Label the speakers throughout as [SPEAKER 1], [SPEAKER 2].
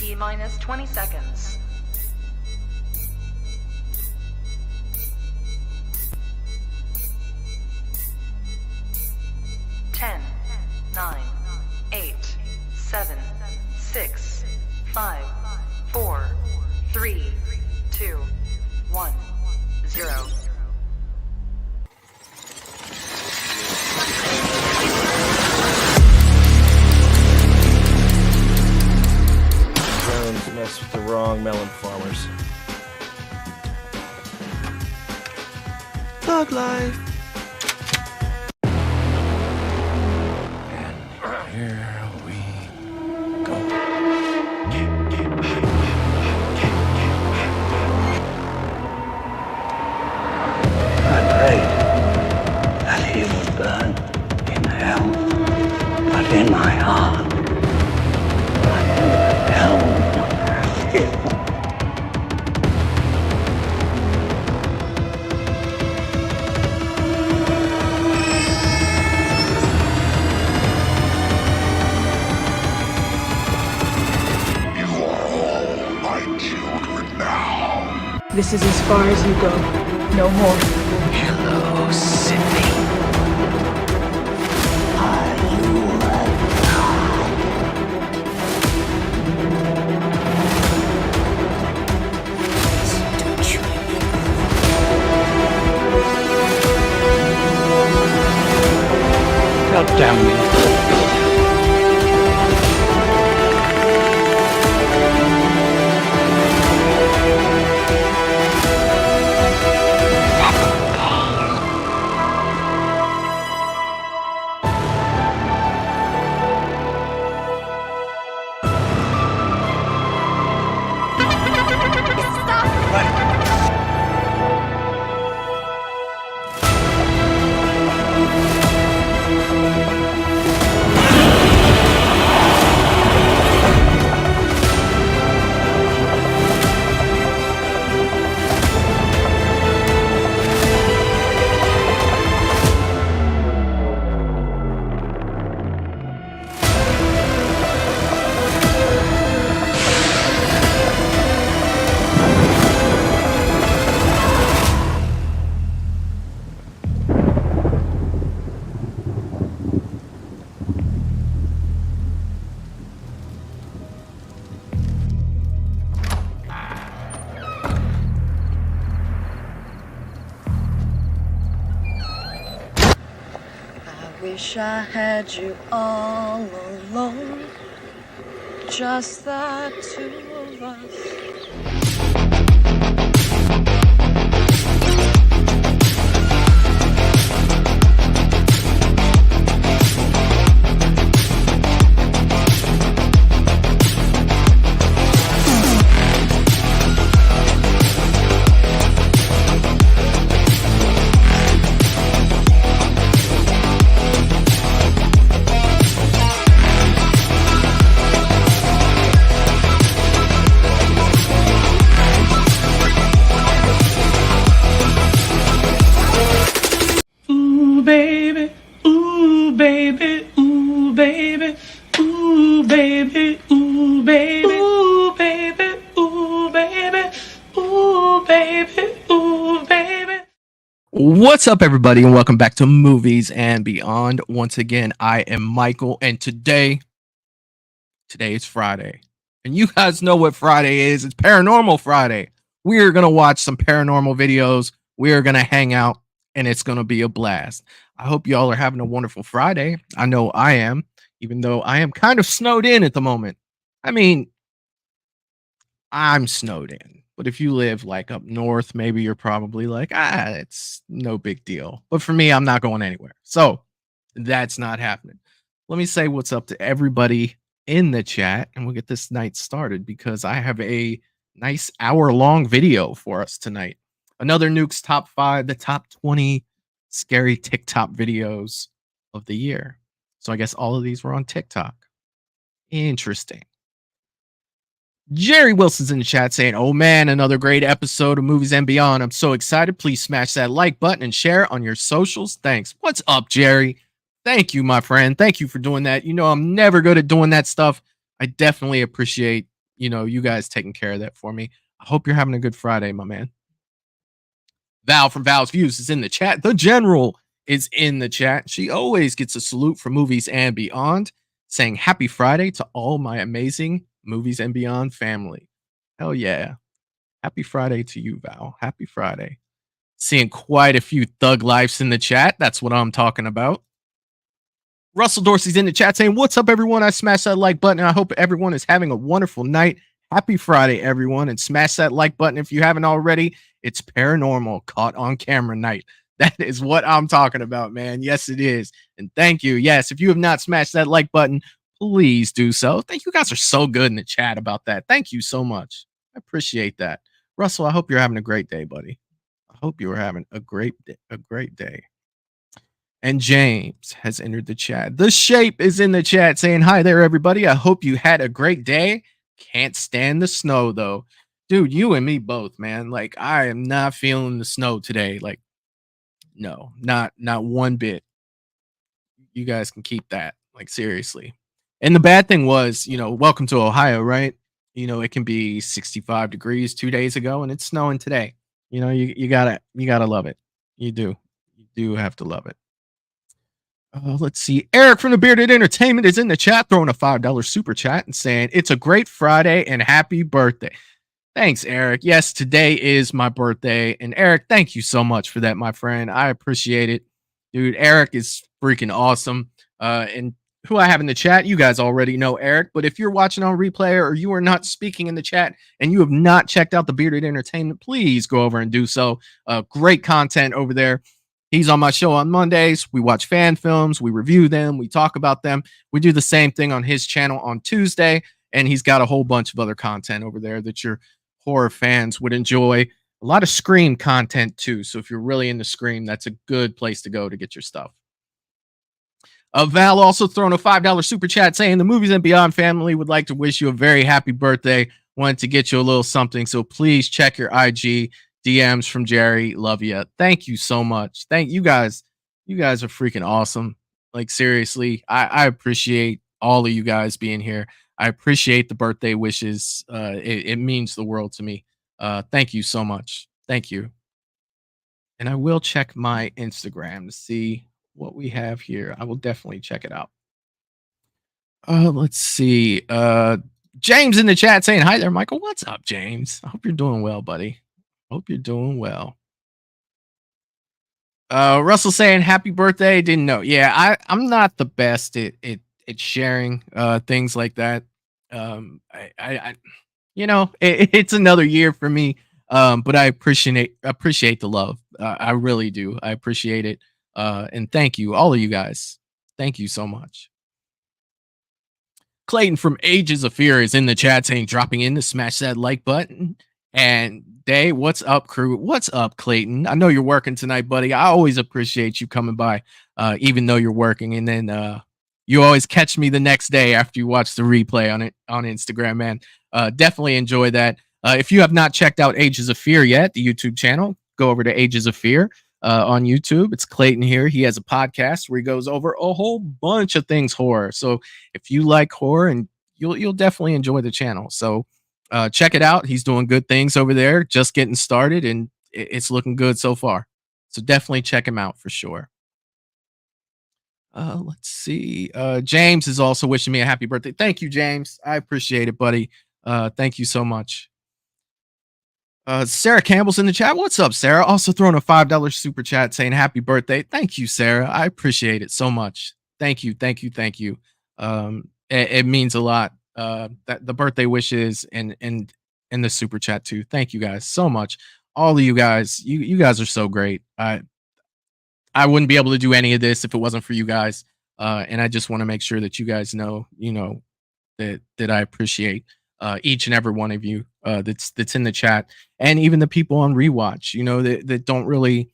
[SPEAKER 1] T-minus 20 seconds. 10, 9, 8, 7, 6, 5, 4, 3, 2, 1, 0.
[SPEAKER 2] Drones mess with the wrong melon farmers. Thug life. And here we go.
[SPEAKER 3] I prayed that he would burn in hell, but in my heart, I never held him.
[SPEAKER 4] This is as far as you go. No more.
[SPEAKER 3] Hello, Sydney. Are you alive? God damn you.
[SPEAKER 5] Wish I had you all alone, just the two of us.
[SPEAKER 6] Baby, ooh, baby, ooh, baby, ooh, baby, ooh, baby, ooh, baby, ooh, baby, ooh, baby, ooh, baby. What's up, everybody, and welcome back to Movies and Beyond. Once again, I am Michael, and today is Friday. And you guys know what Friday is. It's Paranormal Friday. We are going to watch some paranormal videos. We are going to hang out, and it's going to be a blast. I hope y'all are having a wonderful Friday. I know I am, even though I am kind of snowed in at the moment. I mean, I'm snowed in. But if you live like up north, maybe you're probably like, it's no big deal. But for me, I'm not going anywhere. So that's not happening. Let me say what's up to everybody in the chat, and we'll get this night started because I have a nice hour-long video for us tonight. Another Nuke's top 5, the top 20 scary TikTok videos of the year. So I guess all of these were on TikTok. Interesting. Jerry Wilson's in the chat saying, oh man, another great episode of Movies and Beyond. I'm so excited. Please smash that like button and share on your socials. Thanks. What's up, Jerry? Thank you, my friend. Thank you for doing that. You know, I'm never good at doing that stuff. I definitely appreciate
[SPEAKER 7] you guys taking care of that for me. I hope you're having a good Friday, my man. Val from Val's Views is in the chat. The General is in the chat. She always gets a salute from Movies and Beyond, saying happy Friday to all my amazing Movies and Beyond family. Hell yeah. Happy Friday to you, Val. Happy Friday. Seeing quite a few thug lives in the chat. That's what I'm talking about. Russell Dorsey's in the chat saying, what's up, everyone? I smashed that like button. I hope everyone is having a wonderful night. Happy Friday, everyone. And smash that like button if you haven't already. It's Paranormal Caught on Camera night. That is what I'm talking about, man. Yes, it is. And thank you. Yes, if you have not smashed that like button, please do so. Thank you guys are so good in the chat about that. Thank you so much. I appreciate that. Russell, I hope you're having a great day, buddy. I hope you are having a great day. And James has entered the chat. The Shape is in the chat saying, hi there, everybody. I hope you had a great day. Can't stand the snow, though. Dude, you and me both, man. Like, I am not feeling the snow today. Like, no, not one bit. You guys can keep that. Like, seriously. And the bad thing was, welcome to Ohio, right? It can be 65 degrees 2 days ago, and it's snowing today. You gotta love it. You do have to love it. Let's see. Eric from the Bearded Entertainment is in the chat, throwing a $5 super chat and saying, it's a great Friday and happy birthday. Thanks, Eric. Yes, today is my birthday. And Eric, thank you so much for that, my friend. I appreciate it. Dude, Eric is freaking awesome. And who I have in the chat, you guys already know Eric. But if you're watching on replay or you are not speaking in the chat and you have not checked out the Bearded Entertainment, please go over and do so. Great content over there. He's on my show on Mondays. We watch fan films. We review them. We talk about them. We do the same thing on his channel on Tuesday. And he's got a whole bunch of other content over there that your horror fans would enjoy. A lot of Scream content, too. So if you're really into Scream, that's a good place to go to get your stuff. Val also throwing a $5 super chat saying the Movies and Beyond family would like to wish you a very happy birthday. Wanted to get you a little something. So please check your IG. DMs from Jerry. Love you. Thank you so much. Thank you guys. You guys are freaking awesome. Like, seriously, I appreciate all of you guys being here. I appreciate the birthday wishes. It means the world to me. Thank you so much. Thank you. And I will check my Instagram to see what we have here. I will definitely check it out. Let's see. James in the chat saying, hi there, Michael. What's up, James? I hope you're doing well, buddy. Hope you're doing well. Russell saying happy birthday. Didn't know. Yeah, I'm not the best at sharing things like that. It's another year for me. But I appreciate the love. I really do. I appreciate it. And thank you, all of you guys. Thank you so much. Clayton from Ages of Fear is in the chat saying, dropping in to smash that like button. And Day, what's up, crew? What's up, Clayton? I know you're working tonight, buddy. I always appreciate you coming by, even though you're working. And then you always catch me the next day after you watch the replay on Instagram, man. Definitely enjoy that. If you have not checked out Ages of Fear yet, the YouTube channel, go over to Ages of Fear on YouTube. It's Clayton here. He has a podcast where he goes over a whole bunch of things horror. So if you like horror, and you'll definitely enjoy the channel. So check it out. He's doing good things over there, just getting started, and it's looking good so far. So definitely check him out for sure. Let's see. James is also wishing me a happy birthday. Thank you, James. I appreciate it, buddy. Thank you so much. Sarah Campbell's in the chat. What's up, Sarah? Also throwing a $5 super chat saying happy birthday. Thank you, Sarah. I appreciate it so much. Thank you. It means a lot. That the birthday wishes and the super chat too. Thank you guys so much. All of you guys, you guys are so great. I wouldn't be able to do any of this if it wasn't for you guys. And I just want to make sure that you guys know, that I appreciate each and every one of you that's in the chat, and even the people on rewatch, that don't really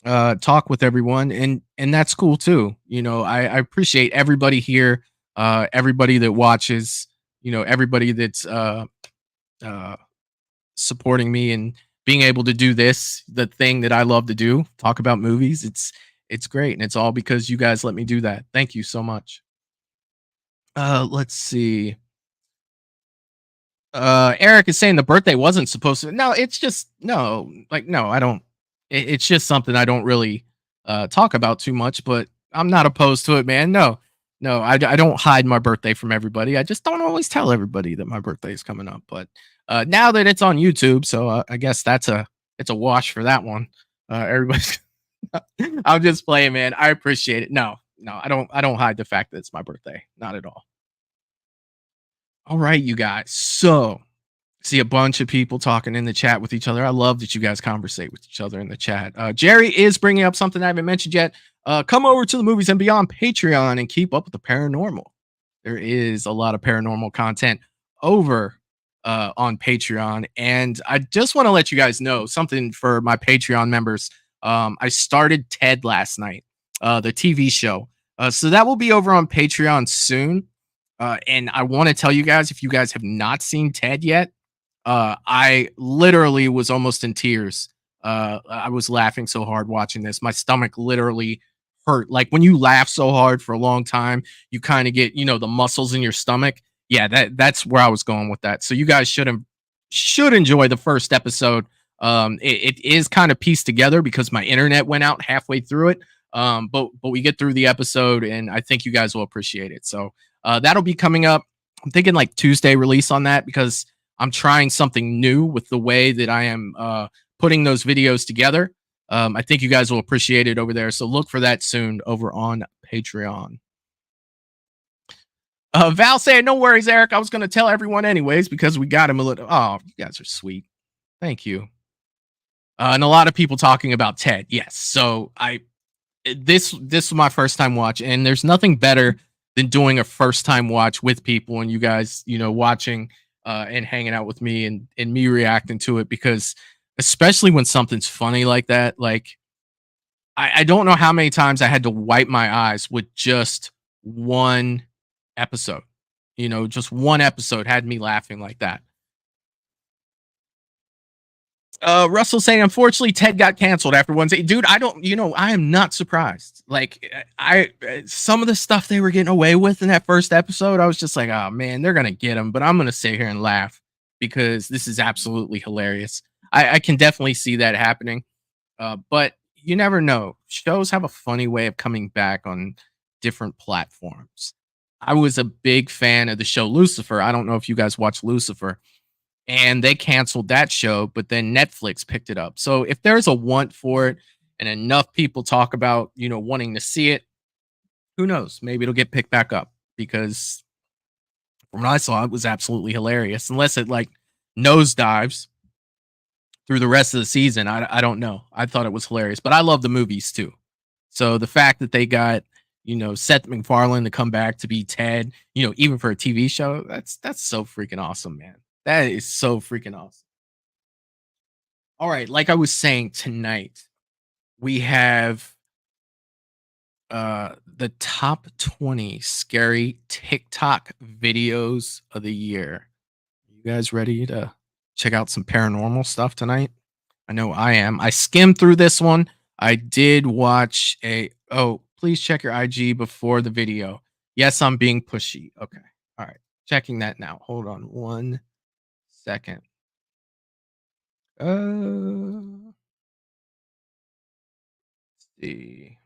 [SPEAKER 7] talk with everyone, and that's cool too. I appreciate everybody here, everybody that watches, everybody that's supporting me and being able to do this, the thing that I love to do, talk about movies. It's great, and it's all because you guys let me do that. Thank you so much. Let's see. Eric is saying the birthday wasn't supposed to. No, it's just no. Like no, I don't. It's just something I don't really talk about too much. But I'm not opposed to it, man. No, no, I don't hide my birthday from everybody. I just don't always tell everybody that my birthday is coming up. But now that it's on YouTube, so I guess it's a wash for that one. Everybody's. I'm just playing, man. I appreciate it. No, no, I don't hide the fact that it's my birthday. Not at all. All right, you guys. So see a bunch of people talking in the chat with each other. I love that you guys conversate with each other in the chat. Jerry is bringing up something I haven't mentioned yet. Come over to the Movies and Beyond Patreon and keep up with the paranormal. There is a lot of paranormal content over on Patreon. And I just want to let you guys know something for my Patreon members. I started Ted last night, the TV show. So that will be over on Patreon soon. And I want to tell you guys, if you guys have not seen Ted yet, I literally was almost in tears. I was laughing so hard watching this. My stomach literally hurt. Like when you laugh so hard for a long time, you kind of get, the muscles in your stomach. Yeah, that's where I was going with that. So you guys should enjoy the first episode. It is kind of pieced together because my internet went out halfway through it. But we get through the episode and I think you guys will appreciate it. So that'll be coming up. I'm thinking like Tuesday release on that because I'm trying something new with the way that I am putting those videos together. I think you guys will appreciate it over there. So look for that soon over on Patreon. Val saying, no worries, Eric. I was going to tell everyone anyways because we got him a little. Oh, you guys are sweet. Thank you. And a lot of people talking about Ted. Yes. So this was my first time watch, and there's nothing better than doing a first time watch with people and you guys, watching and hanging out with me and me reacting to it, because especially when something's funny like that, like I don't know how many times I had to wipe my eyes with just one episode. Just one episode had me laughing like that. Russell saying, unfortunately, Ted got canceled after one day. Dude, I am not surprised. Like, some of the stuff they were getting away with in that first episode, I was just like, oh man, they're gonna get him. But I'm gonna sit here and laugh because this is absolutely hilarious. I can definitely see that happening. But you never know. Shows have a funny way of coming back on different platforms. I was a big fan of the show Lucifer. I don't know if you guys watch Lucifer. And they canceled that show, but then Netflix picked it up. So if there's a want for it and enough people talk about, wanting to see it, who knows? Maybe it'll get picked back up, because from what I saw, it was absolutely hilarious. Unless it like nosedives through the rest of the season. I don't know. I thought it was hilarious, but I love the movies too. So the fact that they got, Seth MacFarlane to come back to be Ted, even for a TV show, that's so freaking awesome, man. That is so freaking awesome. All right, like I was saying, tonight we have the top 20 scary TikTok videos of the year. You guys ready to check out some paranormal stuff tonight? I know I am. I skimmed through this one. I did watch please check your IG before the video. Yes, I'm being pushy. Okay. All right. Checking that now. Hold on one second. Let's see.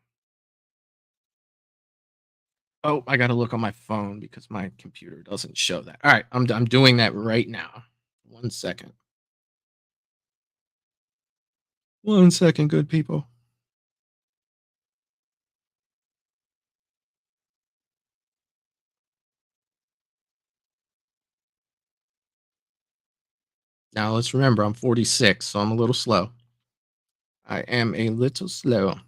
[SPEAKER 7] Oh, I gotta look on my phone because my computer doesn't show that. All right, I'm doing that right now. 1 second. 1 second, good people. Now let's remember, I'm 46, so I'm a little slow. I am a little slow.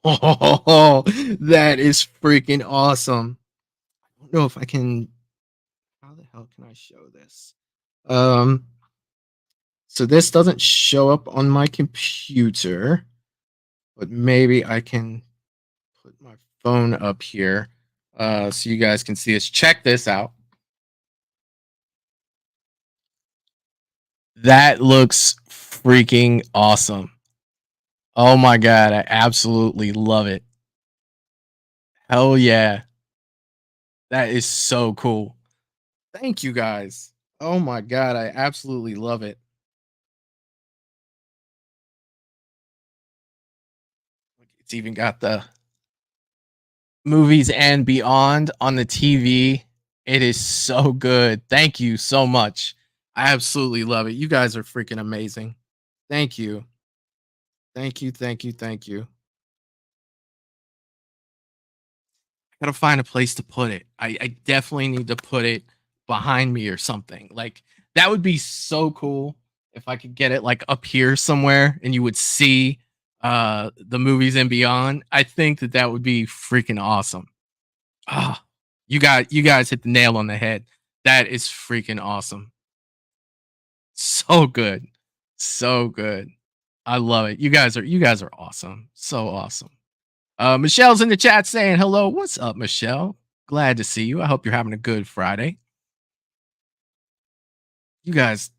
[SPEAKER 7] Oh, that is freaking awesome. I don't know if I can. How the hell can I show this? So this doesn't show up on my computer, but maybe I can put my phone up here so you guys can see this. Check this out. That looks freaking awesome. Oh my god, I absolutely love it. Hell yeah. That is so cool. Thank you guys. Oh my god, I absolutely love it. It's even got the movies and beyond on the TV. It is so good. Thank you so much. I absolutely love it. You guys are freaking amazing. Thank you. Thank you. Thank you. Thank you. I gotta find a place to put it. I definitely need to put it behind me or something. Like that would be so cool if I could get it like up here somewhere and you would see the movies and beyond. I think that that would be freaking awesome. Ah, you guys hit the nail on the head. That is freaking awesome. So good. So good. I love it. You guys are awesome. So awesome. Michelle's in the chat saying hello. What's up, Michelle? Glad to see you. I hope you're having a good Friday. You guys,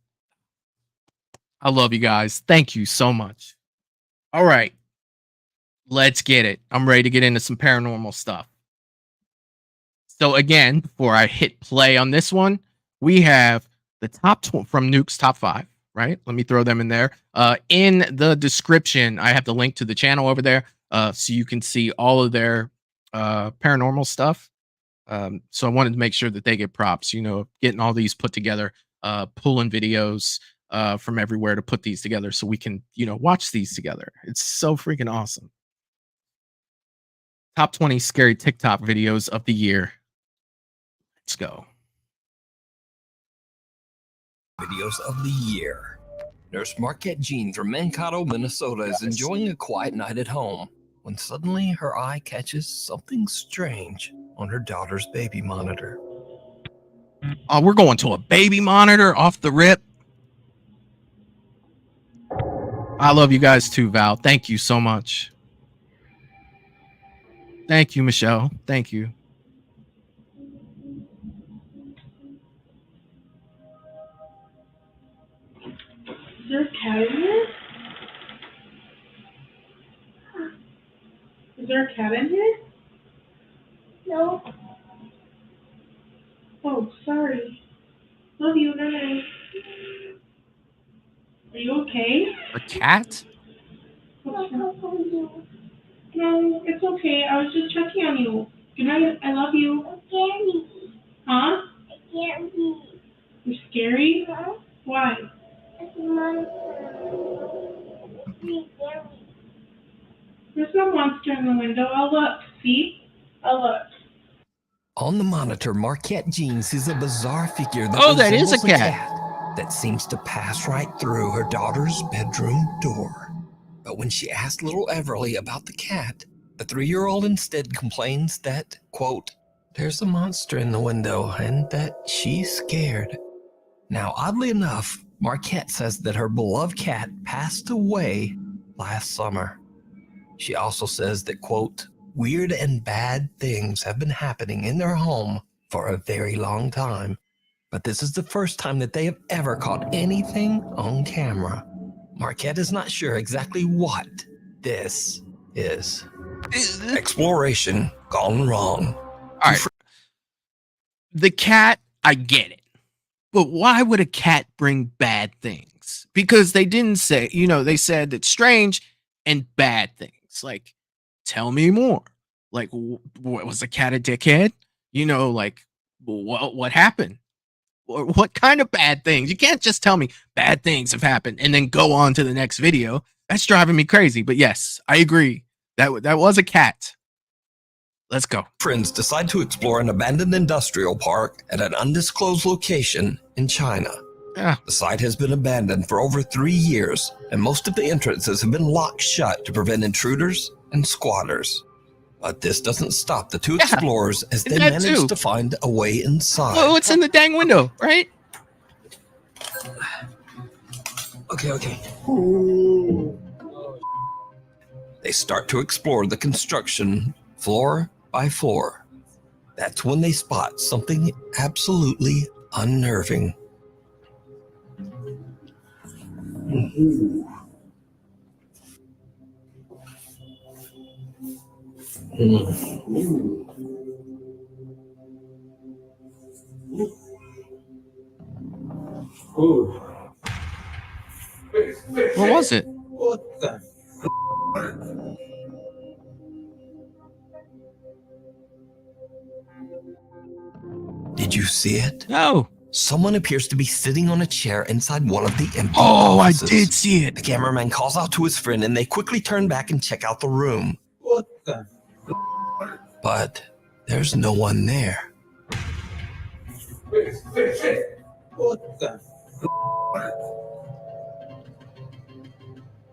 [SPEAKER 7] I love you guys. Thank you so much. All right. Let's get it. I'm ready to get into some paranormal stuff. So again, before I hit play on this one, we have the from Nuke's top 5, right? Let me throw them in there. In the description, I have the link to the channel over there, so you can see all of their paranormal stuff. So I wanted to make sure that they get props, you know, getting all these put together, pulling videos from everywhere to put these together so we can, you know, watch these together. It's so freaking awesome. Top 20 scary TikTok videos of the year. Let's go.
[SPEAKER 8] Videos of the year. Nurse Marquette Jean from Mankato, Minnesota is enjoying a quiet night at home when suddenly her eye catches something strange on her daughter's baby monitor.
[SPEAKER 7] Oh, we're going to a baby monitor off the rip. I love you guys too, Val. Thank you so much. Thank you, Michelle. Thank you.
[SPEAKER 6] Is there a cat in here? Is there a cat in here? No. Oh, sorry. Love you, night. Are you okay?
[SPEAKER 7] A cat?
[SPEAKER 6] No, it's okay. I was just checking on you. Good night. I love you. Huh? You're scary? Why? There's no monster in the window. I'll look. See? I'll look.
[SPEAKER 8] On the monitor, Marquette Jean sees a bizarre figure that
[SPEAKER 7] that is a
[SPEAKER 8] resembles
[SPEAKER 7] cat.
[SPEAKER 8] that seems to pass right through her daughter's bedroom door. But when she asks little Everly about the cat, the 3-year-old instead complains that, quote, there's a monster in the window and that she's scared. Now, oddly enough, Marquette says that her beloved cat passed away last summer. She also says that, quote, weird and bad things have been happening in their home for a very long time, but this is the first time that they have ever caught anything on camera. Marquette is not sure exactly what this is. Exploration gone wrong.
[SPEAKER 7] All right. The cat, I get it. But why would a cat bring bad things? Because they didn't say, you know, they said it's strange and bad things. Like, tell me more. Like, what was the cat a dickhead? You know, like, what happened? Or what kind of bad things? You can't just tell me bad things have happened and then go on to the next video. That's driving me crazy. But yes, I agree. That was a cat. Let's go.
[SPEAKER 8] Friends decide to explore an abandoned industrial park at an undisclosed location in China.
[SPEAKER 7] Yeah.
[SPEAKER 8] The site has been abandoned for over 3 years, and most of the entrances have been locked shut to prevent intruders and squatters. But this doesn't stop the two explorers as they manage to find a way inside.
[SPEAKER 7] Well, what's in the dang window, right?
[SPEAKER 8] Okay. They start to explore the construction floor by floor. That's when they spot something absolutely unnerving.
[SPEAKER 7] What was it?
[SPEAKER 8] Did you see it?
[SPEAKER 7] No.
[SPEAKER 8] Someone appears to be sitting on a chair inside one of the empty
[SPEAKER 7] Oh,
[SPEAKER 8] offices.
[SPEAKER 7] I did see
[SPEAKER 8] The
[SPEAKER 7] it.
[SPEAKER 8] cameraman calls out to his friend and they quickly turn back and check out the room. But there's no one there.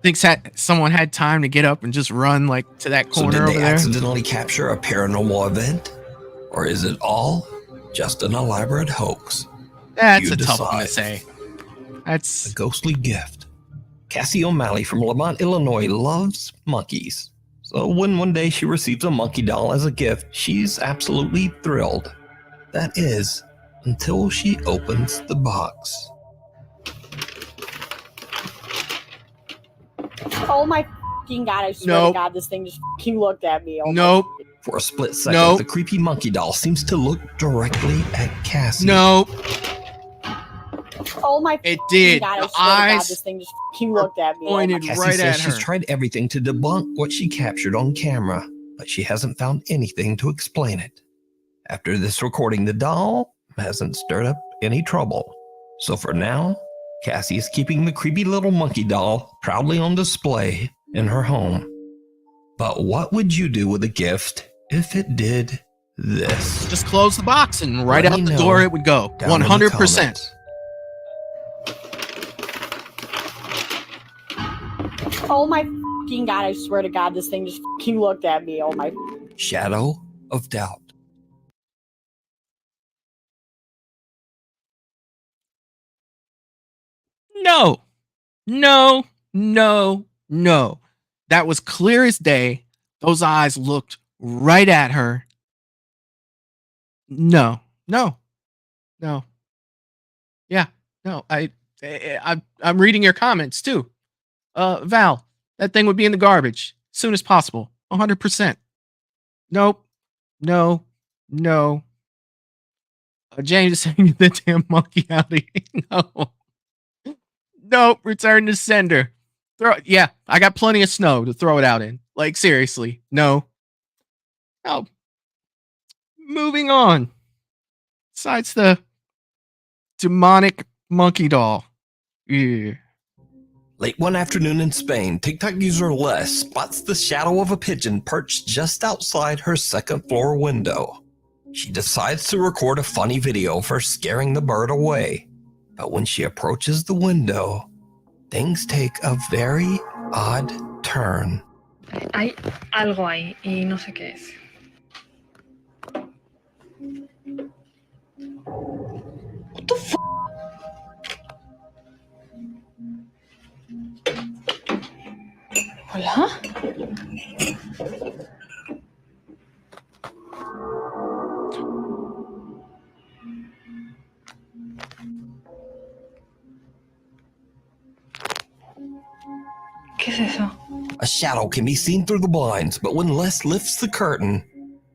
[SPEAKER 7] Thinks that someone had time to get up and just run like to that
[SPEAKER 8] So
[SPEAKER 7] corner
[SPEAKER 8] did
[SPEAKER 7] over
[SPEAKER 8] they
[SPEAKER 7] there.
[SPEAKER 8] accidentally capture a paranormal event? Or is it all just an elaborate hoax?
[SPEAKER 7] That's
[SPEAKER 8] You
[SPEAKER 7] a tough one to
[SPEAKER 8] decide.
[SPEAKER 7] say.
[SPEAKER 8] A
[SPEAKER 7] That's
[SPEAKER 8] ghostly gift. Cassie O'Malley from Lamont, Illinois loves monkeys. So when one day she receives a monkey doll as a gift, she's absolutely thrilled. That is, until she opens the box.
[SPEAKER 9] Oh my fucking god, I swear
[SPEAKER 7] Nope.
[SPEAKER 9] to god, this thing just fucking looked at me. Oh
[SPEAKER 7] nope,
[SPEAKER 8] For a split second,
[SPEAKER 7] Nope.
[SPEAKER 8] the creepy monkey doll seems to look directly at Cassie.
[SPEAKER 7] nope.
[SPEAKER 9] oh my
[SPEAKER 7] It
[SPEAKER 9] fucking
[SPEAKER 7] did.
[SPEAKER 9] god, I
[SPEAKER 7] The
[SPEAKER 9] swear to god,
[SPEAKER 7] eyes
[SPEAKER 9] this thing just fucking looked at me. Oh my
[SPEAKER 7] pointed
[SPEAKER 8] Cassie
[SPEAKER 7] right
[SPEAKER 8] says
[SPEAKER 7] at
[SPEAKER 8] she's
[SPEAKER 7] her.
[SPEAKER 8] tried everything to debunk what she captured on camera, but she hasn't found anything to explain it. After this recording, the doll hasn't stirred up any trouble. So for now, Cassie is keeping the creepy little monkey doll proudly on display in her home. But what would you do with a gift if it did this?
[SPEAKER 7] Just close the box and right
[SPEAKER 8] Let
[SPEAKER 7] out
[SPEAKER 8] me
[SPEAKER 7] the
[SPEAKER 8] know
[SPEAKER 7] door it would go.
[SPEAKER 8] Down in the
[SPEAKER 7] 100%.
[SPEAKER 8] comments.
[SPEAKER 9] oh my fucking god, I swear to god, this thing just fucking looked at me. Oh my
[SPEAKER 8] Shadow of doubt.
[SPEAKER 7] No, no, no, no. That was clear as day. Those eyes looked right at her. No, no, no. Yeah, no. I'm reading your comments too. Val, that thing would be in the garbage as soon as possible. 100%. Nope. No. No. James is saying the damn monkey out of here. No. Nope. Return to sender. Yeah, I got plenty of snow to throw it out in. Like, seriously. No. No. Moving on. Besides the demonic monkey doll. Yeah.
[SPEAKER 8] Late one afternoon in Spain, TikTok user Les spots the shadow of a pigeon perched just outside her second floor window. She decides to record a funny video for scaring the bird away. But when she approaches the window, things take a very odd turn.
[SPEAKER 10] Hay algo ahí y no sé qué es. What the f***? Hola? ¿Qué es eso?
[SPEAKER 8] A shadow can be seen through the blinds, but when Les lifts the curtain,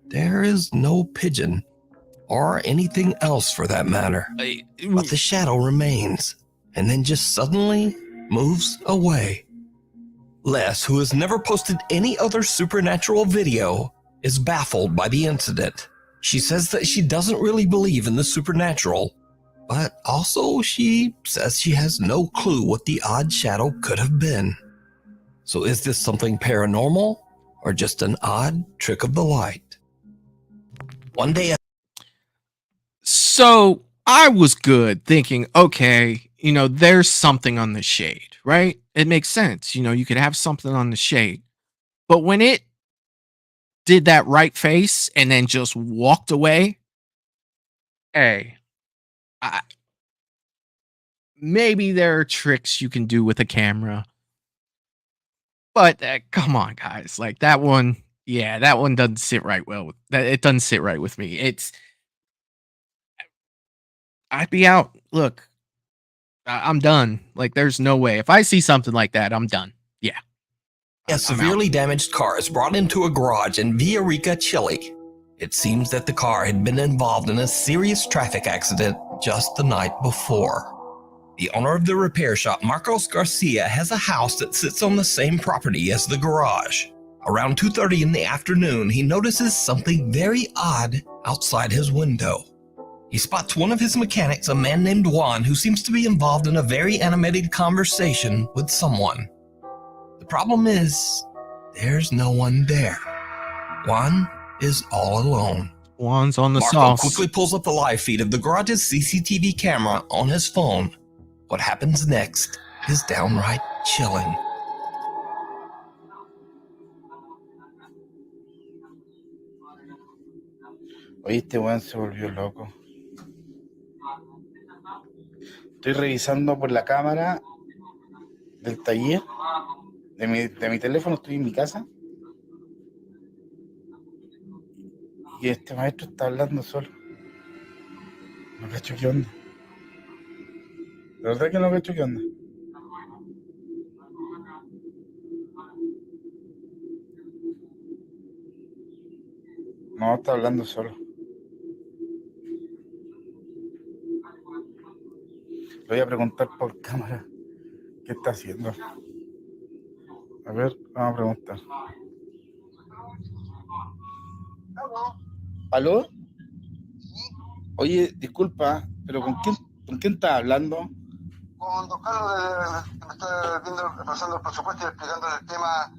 [SPEAKER 8] there is no pigeon, or anything else for that matter. But the shadow remains, and then just suddenly moves away. Les, who has never posted any other supernatural video, is baffled by the incident. She says that she doesn't really believe in the supernatural, but also she says she has no clue what the odd shadow could have been. So is this something paranormal, or just an odd trick of the light? One day...
[SPEAKER 7] So I was good thinking, okay, there's something on the shade, right? It makes sense. You could have something on the shade. But when it did that right face and then just walked away, hey, maybe there are tricks you can do with a camera. But come on, guys. Like that one, yeah, that one doesn't sit right well. It doesn't sit right with me. I'd be out. Look, I'm done. Like, there's no way. If I see something like that, I'm done. Yeah.
[SPEAKER 8] A severely damaged car is brought into a garage in Villarrica, Chile. It seems that the car had been involved in a serious traffic accident just the night before. The owner of the repair shop, Marcos Garcia, has a house that sits on the same property as the garage. Around 2:30 in the afternoon, he notices something very odd outside his window. He spots one of his mechanics, a man named Juan, who seems to be involved in a very animated conversation with someone. The problem is, there's no one there. Juan is all alone.
[SPEAKER 7] Juan's on the
[SPEAKER 8] Marco
[SPEAKER 7] sauce.
[SPEAKER 8] quickly pulls up the live feed of the garage's CCTV camera on his phone. What happens next is downright chilling.
[SPEAKER 11] Oye, este weón se volvió loco. Estoy revisando por la cámara del taller de mi teléfono, estoy en mi casa. Y este maestro está hablando solo. No cacho qué onda. La verdad que no cacho qué onda. No, está hablando solo. Le voy a preguntar por cámara qué está haciendo. A ver, vamos a preguntar. ¿Aló? Oye, disculpa, pero ¿con quién estás hablando?
[SPEAKER 12] Con don Carlos, que me está viendo, pasando el presupuesto y explicándole el tema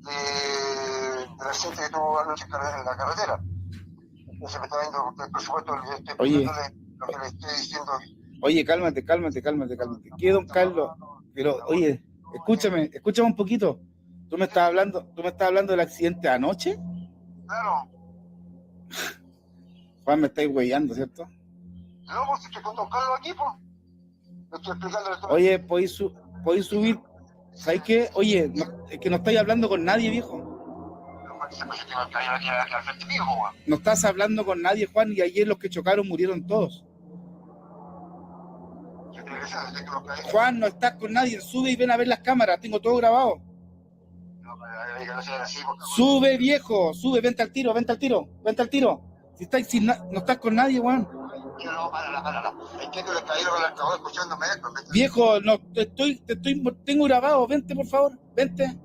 [SPEAKER 12] del accidente que tuvo anoche en la carretera. Entonces me está viendo el presupuesto, le estoy explicándole lo que le estoy diciendo.
[SPEAKER 11] Oye, cálmate. ¿Qué, don Carlos? Pero, oye, escúchame un poquito. ¿Tú me estás hablando del accidente de anoche?
[SPEAKER 12] Claro.
[SPEAKER 11] Juan, me estáis huellando, ¿cierto?
[SPEAKER 12] No, pues estoy con don Carlos aquí, pues. Le estoy explicándole todo.
[SPEAKER 11] Oye, ¿podéis subir? ¿Sabes qué? Oye, es que no estáis hablando con nadie, viejo. No estás hablando con nadie, Juan, y ayer los que chocaron murieron todos. Juan, no estás con nadie, sube y ven a ver las cámaras, tengo todo grabado. Sube, viejo, sube, vente al tiro. Si no estás con nadie, Juan. Viejo, no, tengo grabado, vente, por favor, vente.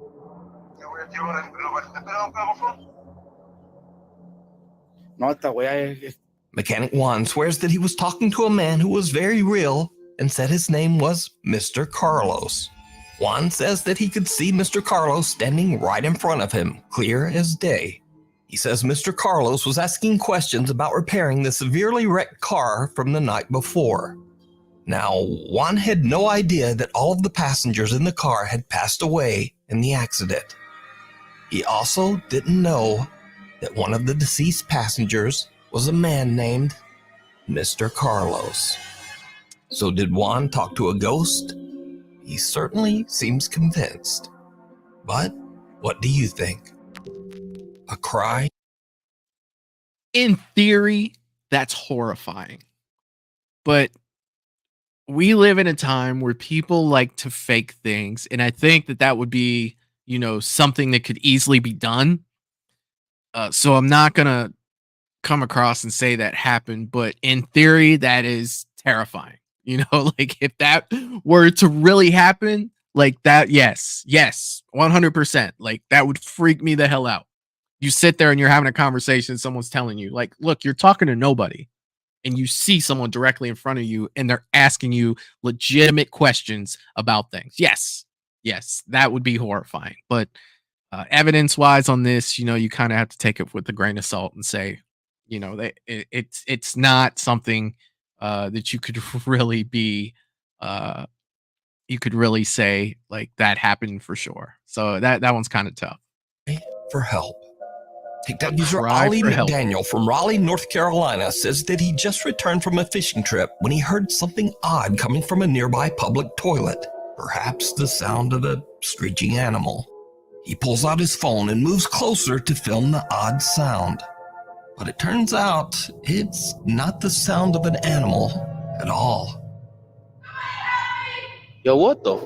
[SPEAKER 11] No, esta weá es...
[SPEAKER 8] Mechanic Juan swears that he was talking to a man who was very real and said his name was Mr. Carlos. Juan says that he could see Mr. Carlos standing right in front of him, clear as day. He says Mr. Carlos was asking questions about repairing the severely wrecked car from the night before. Now, Juan had no idea that all of the passengers in the car had passed away in the accident. He also didn't know that one of the deceased passengers was a man named Mr. Carlos. So did Juan talk to a ghost? He certainly seems convinced. But what do you think? A cry?
[SPEAKER 7] In theory, that's horrifying. But we live in a time where people like to fake things. And I think that would be, something that could easily be done. So I'm not going to come across and say that happened. But in theory, that is terrifying. Like if that were to really happen, like that, yes, 100%. Like that would freak me the hell out. You sit there and you're having a conversation, someone's telling you, like, look, you're talking to nobody, and you see someone directly in front of you and they're asking you legitimate questions about things. Yes, that would be horrifying. But evidence-wise on this, you kind of have to take it with a grain of salt and say, it's not something that you could really be, you could really say like that happened for sure. So that one's kind of tough.
[SPEAKER 8] For help. TikTok user Ollie McDaniel from Raleigh, North Carolina says that he just returned from a fishing trip when he heard something odd coming from a nearby public toilet, perhaps the sound of a screeching animal. He pulls out his phone and moves closer to film the odd sound. But it turns out it's not the sound of an animal at all.
[SPEAKER 11] Yo, what the?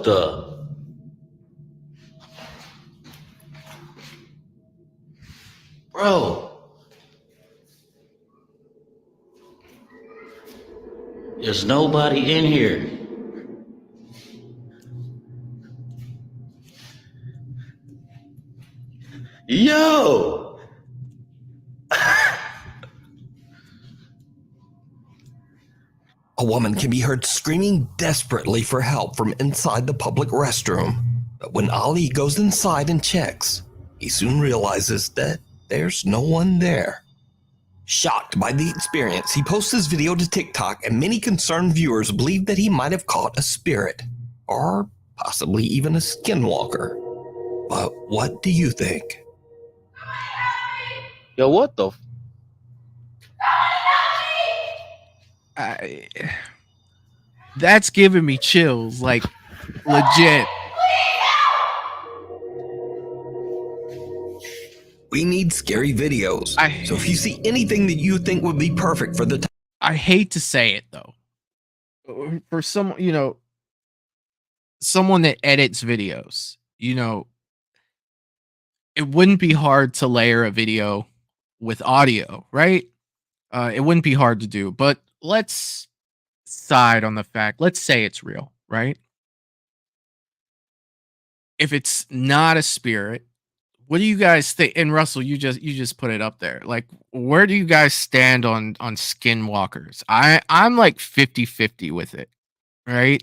[SPEAKER 3] What the? Bro. There's nobody in here. Yo!
[SPEAKER 8] A woman can be heard screaming desperately for help from inside the public restroom. But when Ali goes inside and checks, he soon realizes that there's no one there. Shocked by the experience, he posts his video to TikTok, and many concerned viewers believe that he might have caught a spirit, or possibly even a skinwalker. But what do you think?
[SPEAKER 13] Yo, what the?
[SPEAKER 7] That's giving me chills, like legit.
[SPEAKER 8] We need scary videos. So if you see anything that you think would be perfect for the time.
[SPEAKER 7] I hate to say it though. For someone, someone that edits videos, it wouldn't be hard to layer a video with audio, right? It wouldn't be hard to do, but let's side on the fact, let's say it's real, right? If it's not a spirit, what do you guys think? And Russell, you just put it up there. Like, where do you guys stand on skinwalkers? I'm like 50-50 with it, right?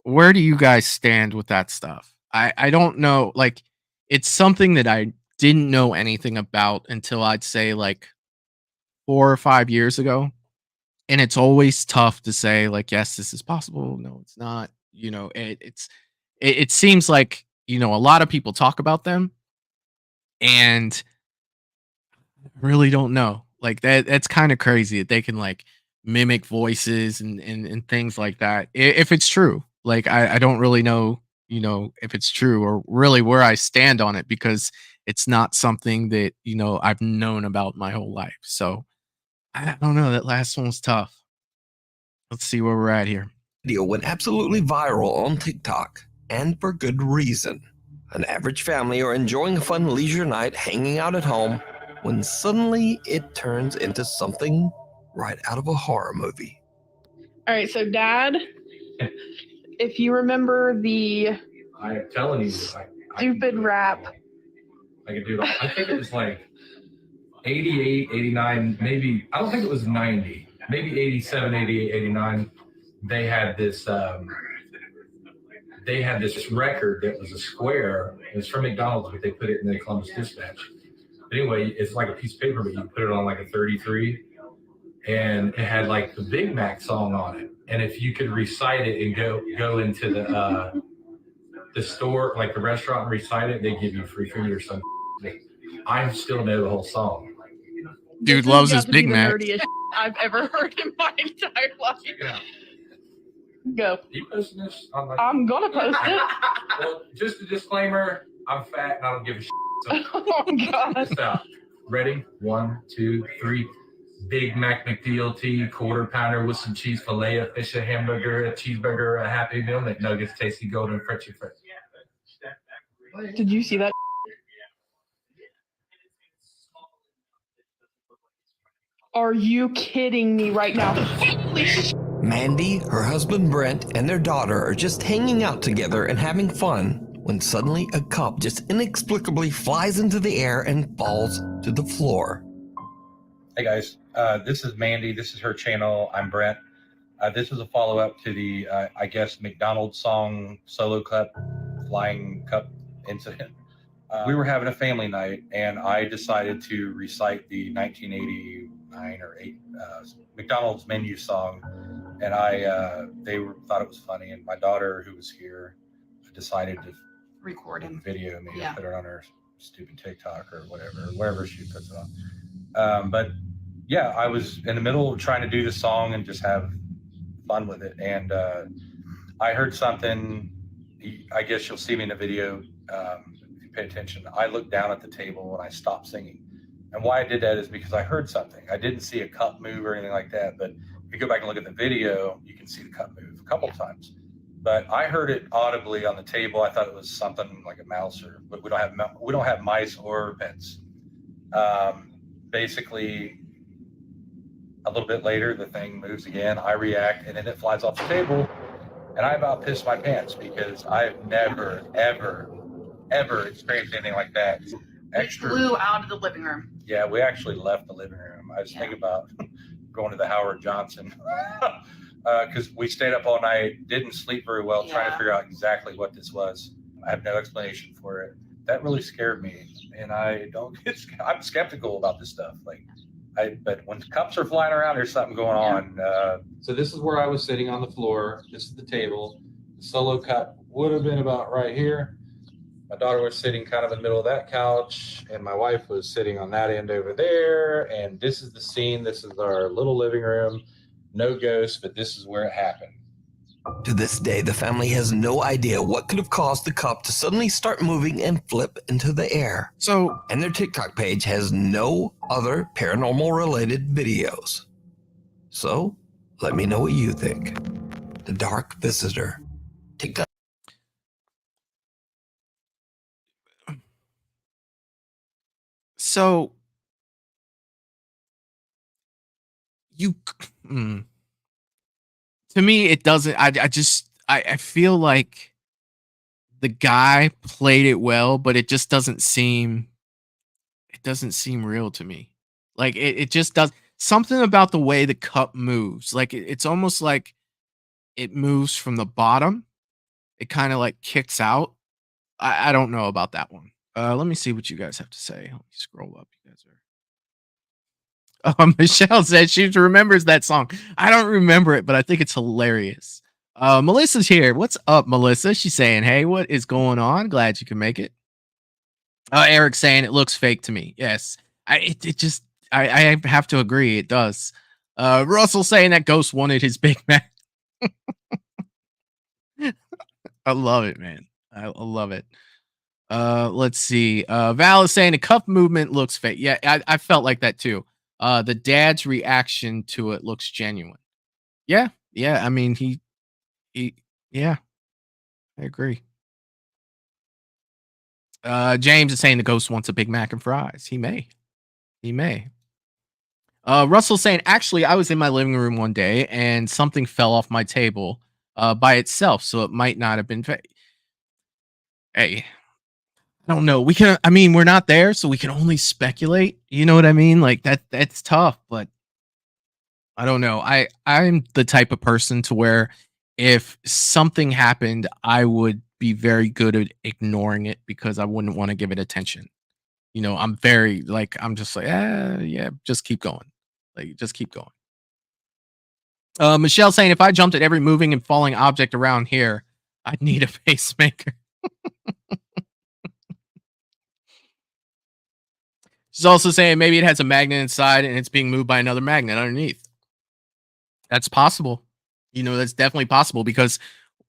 [SPEAKER 7] Where do you guys stand with that stuff? I don't know. Like, it's something that I didn't know anything about until I'd say like 4 or 5 years ago. And it's always tough to say like, yes, this is possible. No, it's not. It seems like, a lot of people talk about them and really don't know. Like that's kind of crazy that they can like mimic voices and things like that. If it's true, like I don't really know, if it's true or really where I stand on it, because it's not something that, I've known about my whole life. So I don't know. That last one was tough. Let's see where we're at here.
[SPEAKER 8] Video went absolutely viral on TikTok, and for good reason. An average family are enjoying a fun leisure night hanging out at home when suddenly it turns into something right out of a horror movie.
[SPEAKER 9] All right, so Dad, if you remember the
[SPEAKER 14] I'm telling you,
[SPEAKER 9] stupid rap.
[SPEAKER 14] I could do it. I think it was like 88, 89, maybe, I don't think it was 90, maybe 87, 88, 89. They had this record that was a square. It was from McDonald's, but they put it in the Columbus Dispatch. But anyway, it's like a piece of paper, but you put it on like a 33, and it had like the Big Mac song on it. And if you could recite it and go into the store, like the restaurant, and recite it, they give you free food or something. I still know the whole song.
[SPEAKER 7] Dude loves his Big Mac.
[SPEAKER 9] The nerdiest I've ever heard in my entire life.
[SPEAKER 14] Yeah.
[SPEAKER 9] Go.
[SPEAKER 14] Are you posting this?
[SPEAKER 9] I'm gonna post it.
[SPEAKER 14] Well, just a disclaimer, I'm fat and I don't give a shit. So
[SPEAKER 9] Oh God.
[SPEAKER 14] stop. Ready? 1, 2, 3. Big Mac McDLT, quarter pounder with some cheese fillet, a fish, a hamburger, a cheeseburger, a Happy Meal, McNuggets, tasty golden Frenchy French.
[SPEAKER 9] Did you see that? Are you kidding me right now? Holy shit.
[SPEAKER 8] Mandy, her husband Brent, and their daughter are just hanging out together and having fun when suddenly a cup just inexplicably flies into the air and falls to the floor.
[SPEAKER 14] Hey guys, this is Mandy. This is her channel. I'm Brent. This is a follow-up to the, I guess, McDonald's song Solo Cup, Flying Cup incident. We were having a family night, and I decided to recite the 1989 or 8 McDonald's menu song, and they thought it was funny, and my daughter, who was here, decided to
[SPEAKER 15] record him,
[SPEAKER 14] video me,
[SPEAKER 15] yeah,
[SPEAKER 14] and put it on her stupid TikTok or whatever, wherever she puts it on. But yeah, I was in the middle of trying to do the song and just have fun with it, and I heard something. I guess you'll see me in the video if you pay attention. I looked down at the table and I stopped singing. And why I did that is because I heard something. I didn't see a cup move or anything like that, but if you go back and look at the video, you can see the cup move a couple of times. but I heard it audibly on the table. I thought it was something like a mouse, but we don't have mice or pets. Basically, a little bit later, the thing moves again. I react, and then it flies off the table, and I about pissed my pants because I've never, ever experienced anything like that.
[SPEAKER 13] Extra. We flew out of the living room.
[SPEAKER 14] Yeah, we actually left the living room. I was thinking about going to the Howard Johnson because we stayed up all night, didn't sleep very well, trying to figure out exactly what this was. I have no explanation for it. That really scared me, and I'm skeptical about this stuff. But when cups are flying around, there's something going on. So this is where I was sitting on the floor. This is the table. The solo cup would have been about right here. My daughter was sitting kind of in the middle of that couch, and my wife was sitting on that end over there. And this is the scene. This is our little living room. No ghosts, but this is where it happened.
[SPEAKER 8] To this day, the family has no idea what could have caused the cup to suddenly start moving and flip into the air. And their TikTok page has no other paranormal related videos. So, let me know what you think. The Dark Visitor. TikTok.
[SPEAKER 7] So, to me, it doesn't. I feel like the guy played it well, but it just doesn't seem. It doesn't seem real to me. Like it just does something about the way the cup moves. Like it's almost like it moves from the bottom. It kind of like kicks out. I don't know about that one. Let me see what you guys have to say. Let me scroll up. You guys are. Michelle says she remembers that song. I don't remember it, but I think it's hilarious. Melissa's here. What's up, Melissa? She's saying, "Hey, what is going on? Glad you can make it." Eric's saying it looks fake to me. Yes, I have to agree. It does. Russell saying that Ghost wanted his Big Mac. I love it, man. I love it. Let's see. Val is saying the cup movement looks fake. Yeah, I felt like that too. The dad's reaction to it looks genuine. Yeah. I mean, he yeah, I agree. James is saying the ghost wants a Big Mac and fries. He may. Russell saying, actually, I was in my living room one day and something fell off my table by itself, so it might not have been fake. Hey, I don't know. We're not there, so we can only speculate. You know what I mean? Like that's tough, but I don't know. I'm the type of person to where if something happened, I would be very good at ignoring it because I wouldn't want to give it attention. You know, I'm just like, yeah, just keep going. Just keep going. Michelle saying, if I jumped at every moving and falling object around here, I'd need a pacemaker. She's also saying maybe it has a magnet inside and it's being moved by another magnet underneath. That's possible. You know, that's definitely possible because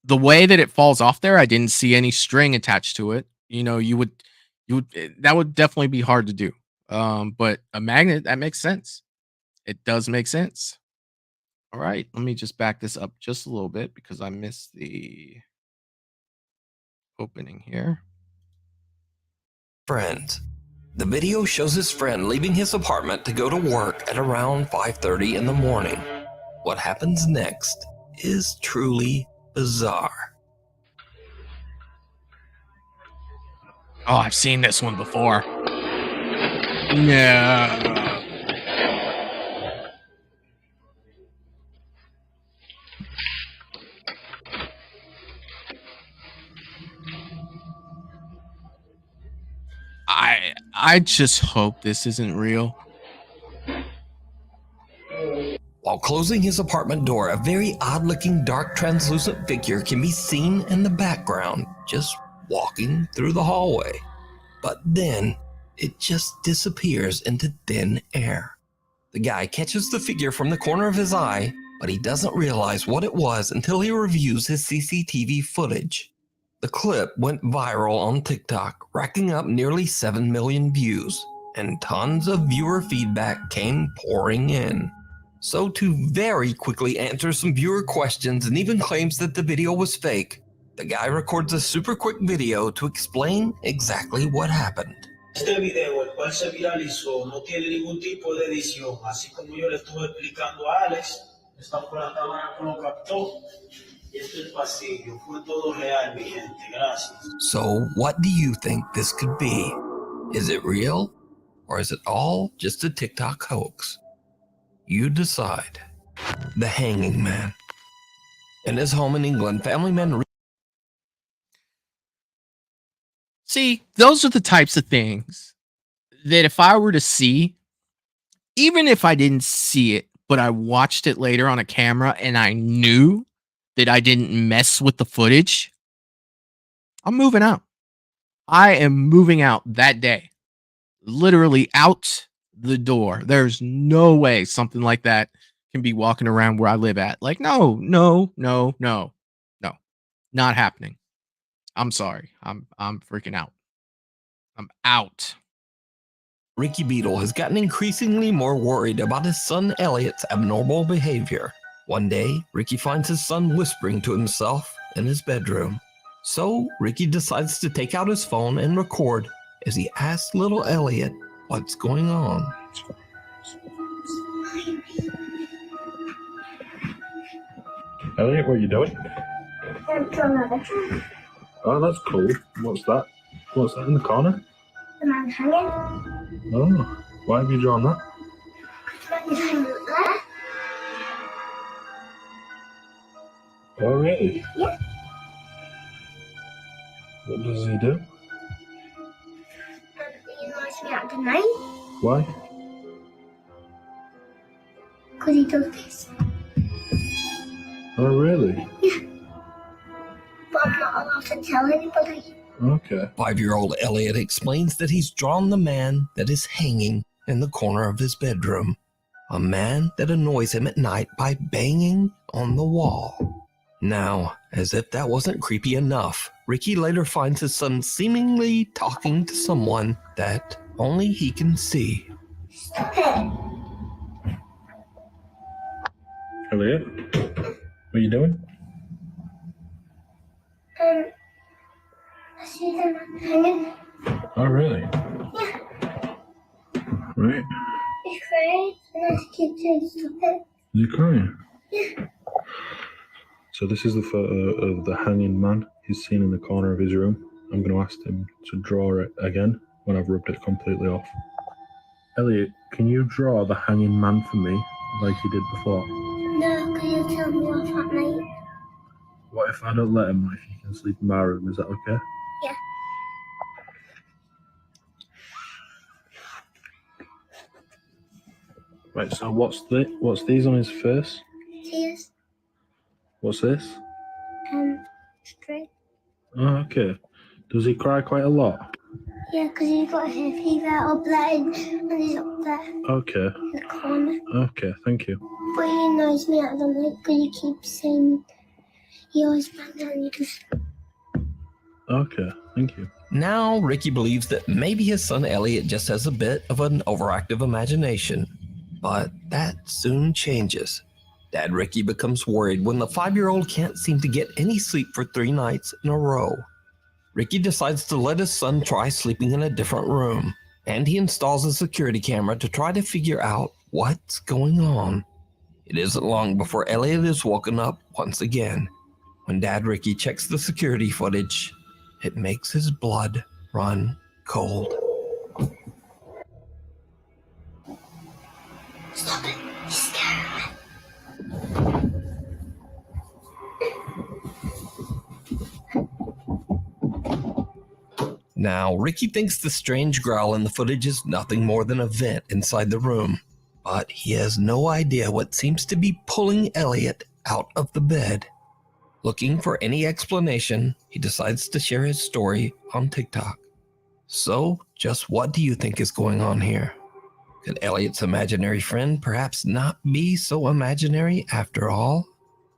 [SPEAKER 7] the way that it falls off there, I didn't see any string attached to it. You know, that would definitely be hard to do. But a magnet, that makes sense. It does make sense. All right, let me just back this up just a little bit because I missed the opening here.
[SPEAKER 8] Friends. The video shows his friend leaving his apartment to go to work at around 5:30 in the morning. What happens next is truly bizarre.
[SPEAKER 7] Oh, I've seen this one before. Yeah. I just hope this isn't real.
[SPEAKER 8] While closing his apartment door, a very odd-looking dark translucent figure can be seen in the background, just walking through the hallway. But then, it just disappears into thin air. The guy catches the figure from the corner of his eye, but he doesn't realize what it was until he reviews his CCTV footage. The clip went viral on TikTok, racking up nearly 7 million views, and tons of viewer feedback came pouring in. So to very quickly answer some viewer questions and even claims that the video was fake, the guy records a super quick video to explain exactly what happened.
[SPEAKER 15] Este video, el cual se viralizó, no tiene ningún tipo de edición, así como yo le estuve explicando a Alex. Estamos con la cámara que lo captó. Y este es el pasillo, fue todo real, mi gente. Gracias.
[SPEAKER 8] So what do you think this could be? Is it real? Or is it all just a TikTok hoax? You decide. The Hanging Man. In his home in England, family men...
[SPEAKER 7] See, those are the types of things that if I were to see, even if I didn't see it, but I watched it later on a camera and I knew that I didn't mess with the footage, I'm moving out. I am moving out that day. Literally out the door. There's no way something like that can be walking around where I live at. Like, no. Not happening. I'm sorry. I'm freaking out. I'm out.
[SPEAKER 8] Ricky Beadle has gotten increasingly more worried about his son Elliot's abnormal behavior. One day, Ricky finds his son whispering to himself in his bedroom. So, Ricky decides to take out his phone and record as he asks little Elliot what's going on.
[SPEAKER 16] Elliot, what are you doing?
[SPEAKER 17] I'm drawing a bedroom.
[SPEAKER 16] Oh, that's cool. What's that? What's that in the corner?
[SPEAKER 17] The man hanging.
[SPEAKER 16] Oh, why have you drawn that?
[SPEAKER 17] The man is hanging up there.
[SPEAKER 16] Oh, really?
[SPEAKER 17] Yeah.
[SPEAKER 16] What does he do?
[SPEAKER 17] He lights me out at night.
[SPEAKER 16] Why?
[SPEAKER 17] Because he does this.
[SPEAKER 16] Oh, really?
[SPEAKER 17] Yeah. But I'm not allowed to tell anybody.
[SPEAKER 16] Okay.
[SPEAKER 8] 5-year-old Elliot explains that he's drawn the man that is hanging in the corner of his bedroom. A man that annoys him at night by banging on the wall. Now, as if that wasn't creepy enough, Ricky later finds his son seemingly talking to someone that only he can see.
[SPEAKER 17] Stop it.
[SPEAKER 16] Elliot, what are you doing?
[SPEAKER 17] I see the man hanging.
[SPEAKER 16] Oh, really?
[SPEAKER 17] Yeah.
[SPEAKER 16] Right.
[SPEAKER 17] He's crying, and I keep saying stop it.
[SPEAKER 16] Is he crying?
[SPEAKER 17] Yeah.
[SPEAKER 16] So this is the photo of the hanging man he's seen in the corner of his room. I'm going to ask him to draw it again when I've rubbed it completely off. Elliot, can you draw the hanging man for me like you did before?
[SPEAKER 17] No, because you'll tell me off at night.
[SPEAKER 16] What if I don't let him, if he can sleep in my room, is that okay?
[SPEAKER 17] Yeah.
[SPEAKER 16] Right, so what's these on his face?
[SPEAKER 17] Tears.
[SPEAKER 16] What's this?
[SPEAKER 17] Straight.
[SPEAKER 16] Oh, okay. Does he cry quite a lot?
[SPEAKER 17] Yeah, because he's got hay fever up there and he's up there
[SPEAKER 16] Okay.
[SPEAKER 17] in the corner.
[SPEAKER 16] Okay, thank you.
[SPEAKER 17] But he annoys me at the night because he keeps saying he always bangs on you.
[SPEAKER 16] Okay, thank you.
[SPEAKER 8] Now, Ricky believes that maybe his son Elliot just has a bit of an overactive imagination. But that soon changes. Dad Ricky becomes worried when the 5-year-old can't seem to get any sleep for 3 nights in a row. Ricky decides to let his son try sleeping in a different room, and he installs a security camera to try to figure out what's going on. It isn't long before Elliot is woken up once again. When Dad Ricky checks the security footage, it makes his blood run cold.
[SPEAKER 17] Stop it. You're scaring me.
[SPEAKER 8] Now, Ricky thinks the strange growl in the footage is nothing more than a vent inside the room, but he has no idea what seems to be pulling Elliot out of the bed. Looking for any explanation, he decides to share his story on TikTok. So, just what do you think is going on here? Could Elliot's imaginary friend perhaps not be so imaginary after all?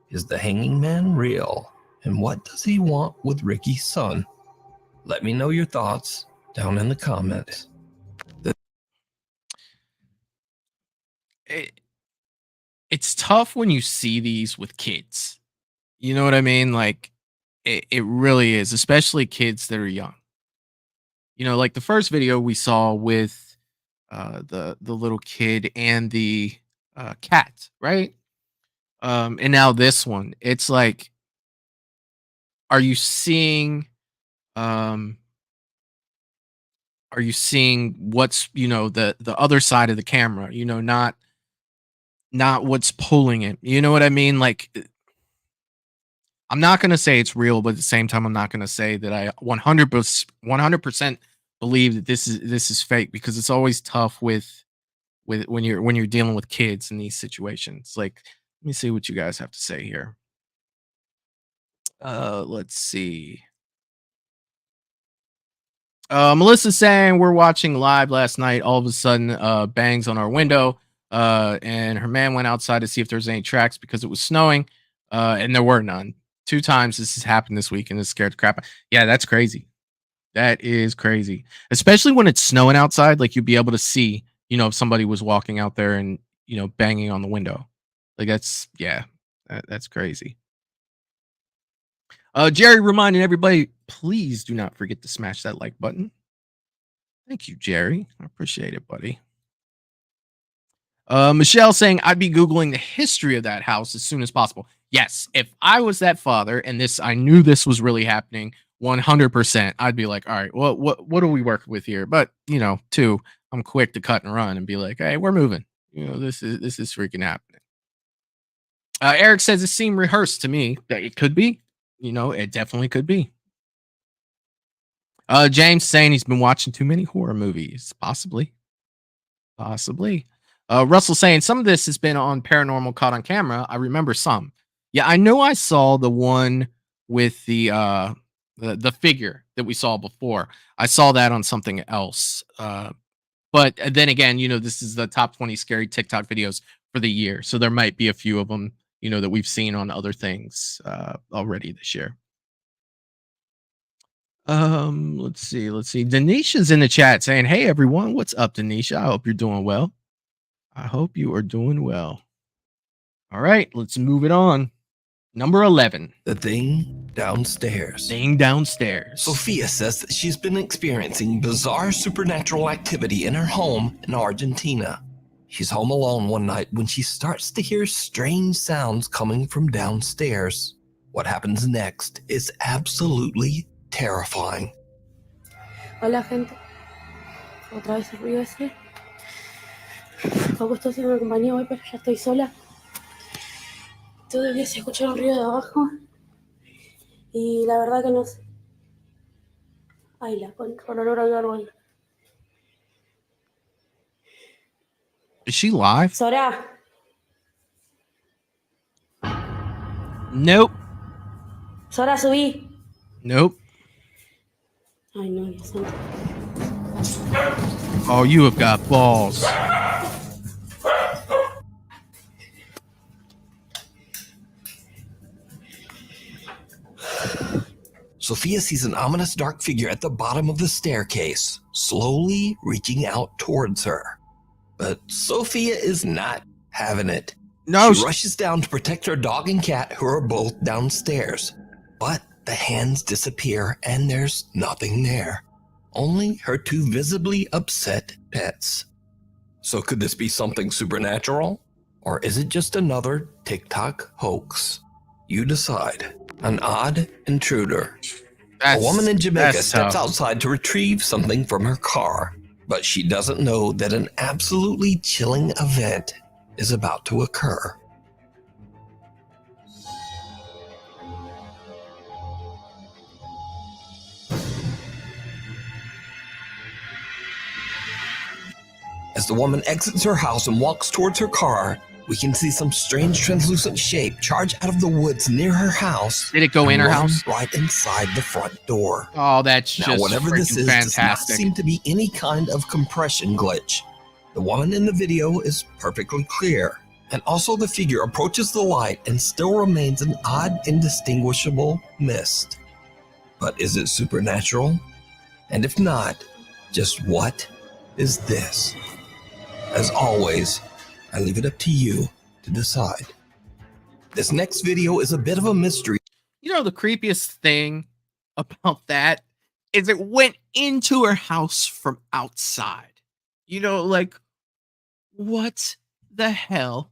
[SPEAKER 8] Is the hanging man real? And what does he want with Ricky's son? Let me know your thoughts down in the comments.
[SPEAKER 7] it's tough when you see these with kids. You know what I mean? Like it really is, especially kids that are young. You know, like the first video we saw with the little kid and the cat, right? And now this one, it's like, are you seeing um are you seeing what's, the other side of the camera, not what's pulling it. You know what I mean? Like I'm not going to say it's real, but at the same time I'm not going to say that I 100% believe that this is fake, because it's always tough with when you're dealing with kids in these situations. Like, let me see what you guys have to say here. Let's see. Melissa's saying we're watching live last night. All of a sudden, bangs on our window. And her man went outside to see if there's any tracks because it was snowing. And there were none. 2 times this has happened this week, and it scared the crap. Yeah, that's crazy. That is crazy. Especially when it's snowing outside. Like, you'd be able to see, if somebody was walking out there and, banging on the window. Like, that's crazy. Jerry reminding everybody, please do not forget to smash that like button. Thank you, Jerry. I appreciate it, buddy. Michelle saying I'd be Googling the history of that house as soon as possible. Yes, if I was that father and I knew this was really happening, 100%, I'd be like, all right, well, what are we working with here? But 2, I'm quick to cut and run and be like, hey, we're moving. This is freaking happening. Eric says it seemed rehearsed to me. It could be. It definitely could be. James saying he's been watching too many horror movies. Possibly. Russell saying some of this has been on Paranormal Caught on Camera. I remember some. Yeah, I know I saw the one with the figure that we saw before. I saw that on something else. But then again, this is the top 20 scary TikTok videos for the year. So there might be a few of them, that we've seen on other things already this year. Let's see. Denisha's in the chat saying, hey, everyone. What's up, Denisha? I hope you're doing well. I hope you are doing well. All right, let's move it on. Number 11.
[SPEAKER 8] The thing downstairs. Sophia says that she's been experiencing bizarre supernatural activity in her home in Argentina. She's home alone one night when she starts to hear strange sounds coming from downstairs. What happens next is absolutely terrifying.
[SPEAKER 17] Hola, gente. Otra vez el ruido ese. Poco estoy haciendo compañía hoy, pero ya estoy sola. Todavía se escucha el ruido de abajo. Y la verdad que no sé. Ay, con olor a árbol.
[SPEAKER 7] Is she live?
[SPEAKER 17] Sora.
[SPEAKER 7] Nope.
[SPEAKER 17] Sora, subí.
[SPEAKER 7] Nope.
[SPEAKER 17] Ay, no, Dios santo.
[SPEAKER 7] Oh, you have got balls.
[SPEAKER 8] Sophia sees an ominous dark figure at the bottom of the staircase, slowly reaching out towards her. But Sophia is not having it.
[SPEAKER 7] No,
[SPEAKER 8] she rushes down to protect her dog and cat, who are both downstairs. But the hands disappear and there's nothing there. Only her 2 visibly upset pets. So could this be something supernatural? Or is it just another TikTok hoax? You decide. An odd intruder. A woman in Jamaica steps outside to retrieve something from her car, but she doesn't know that an absolutely chilling event is about to occur. As the woman exits her house and walks towards her car, we can see some strange translucent shape charge out of the woods near her house.
[SPEAKER 7] Did it go in her house?
[SPEAKER 8] Right inside the front door.
[SPEAKER 7] Oh, that's
[SPEAKER 8] now,
[SPEAKER 7] just
[SPEAKER 8] whatever this is
[SPEAKER 7] fantastic.
[SPEAKER 8] Does not seem to be any kind of compression glitch. The woman in the video is perfectly clear. And also the figure approaches the light and still remains an odd, indistinguishable mist. But is it supernatural? And if not, just what is this? As always, I leave it up to you to to decide. This next video is a bit of a mystery.
[SPEAKER 7] You know, the creepiest thing about that is it went into her house from outside. You know, like, what the hell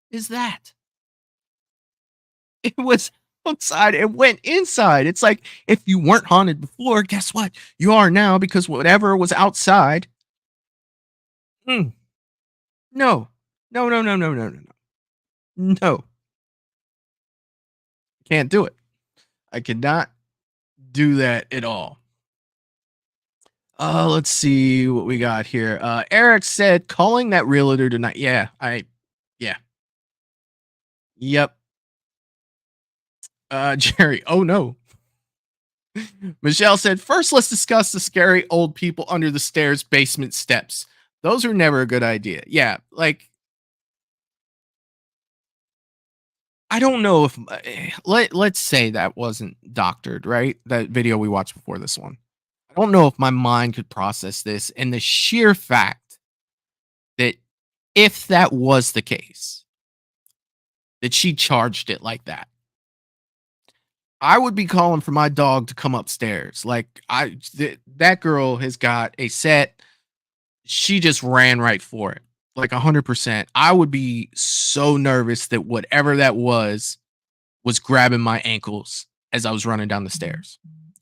[SPEAKER 7] is that? It was outside. It went inside. It's like, if you weren't haunted before, guess what? You are now, because whatever was outside. No. No, no, no, no, no, no, no. No. Can't do it. I cannot do that at all. Let's see what we got here. Eric said, calling that realtor tonight. Yeah. Yep. Jerry, oh no. Michelle said, first let's discuss the scary old people under the stairs basement steps. Those are never a good idea. Yeah, like, I don't know if let's say that wasn't doctored, right? That video we watched before this one. I don't know if my mind could process this, and the sheer fact that if that was the case, that she charged it like that, I would be calling for my dog to come upstairs. Like, that girl has got a set. She just ran right for it. Like 100%. I would be so nervous that whatever that was grabbing my ankles as I was running down the stairs.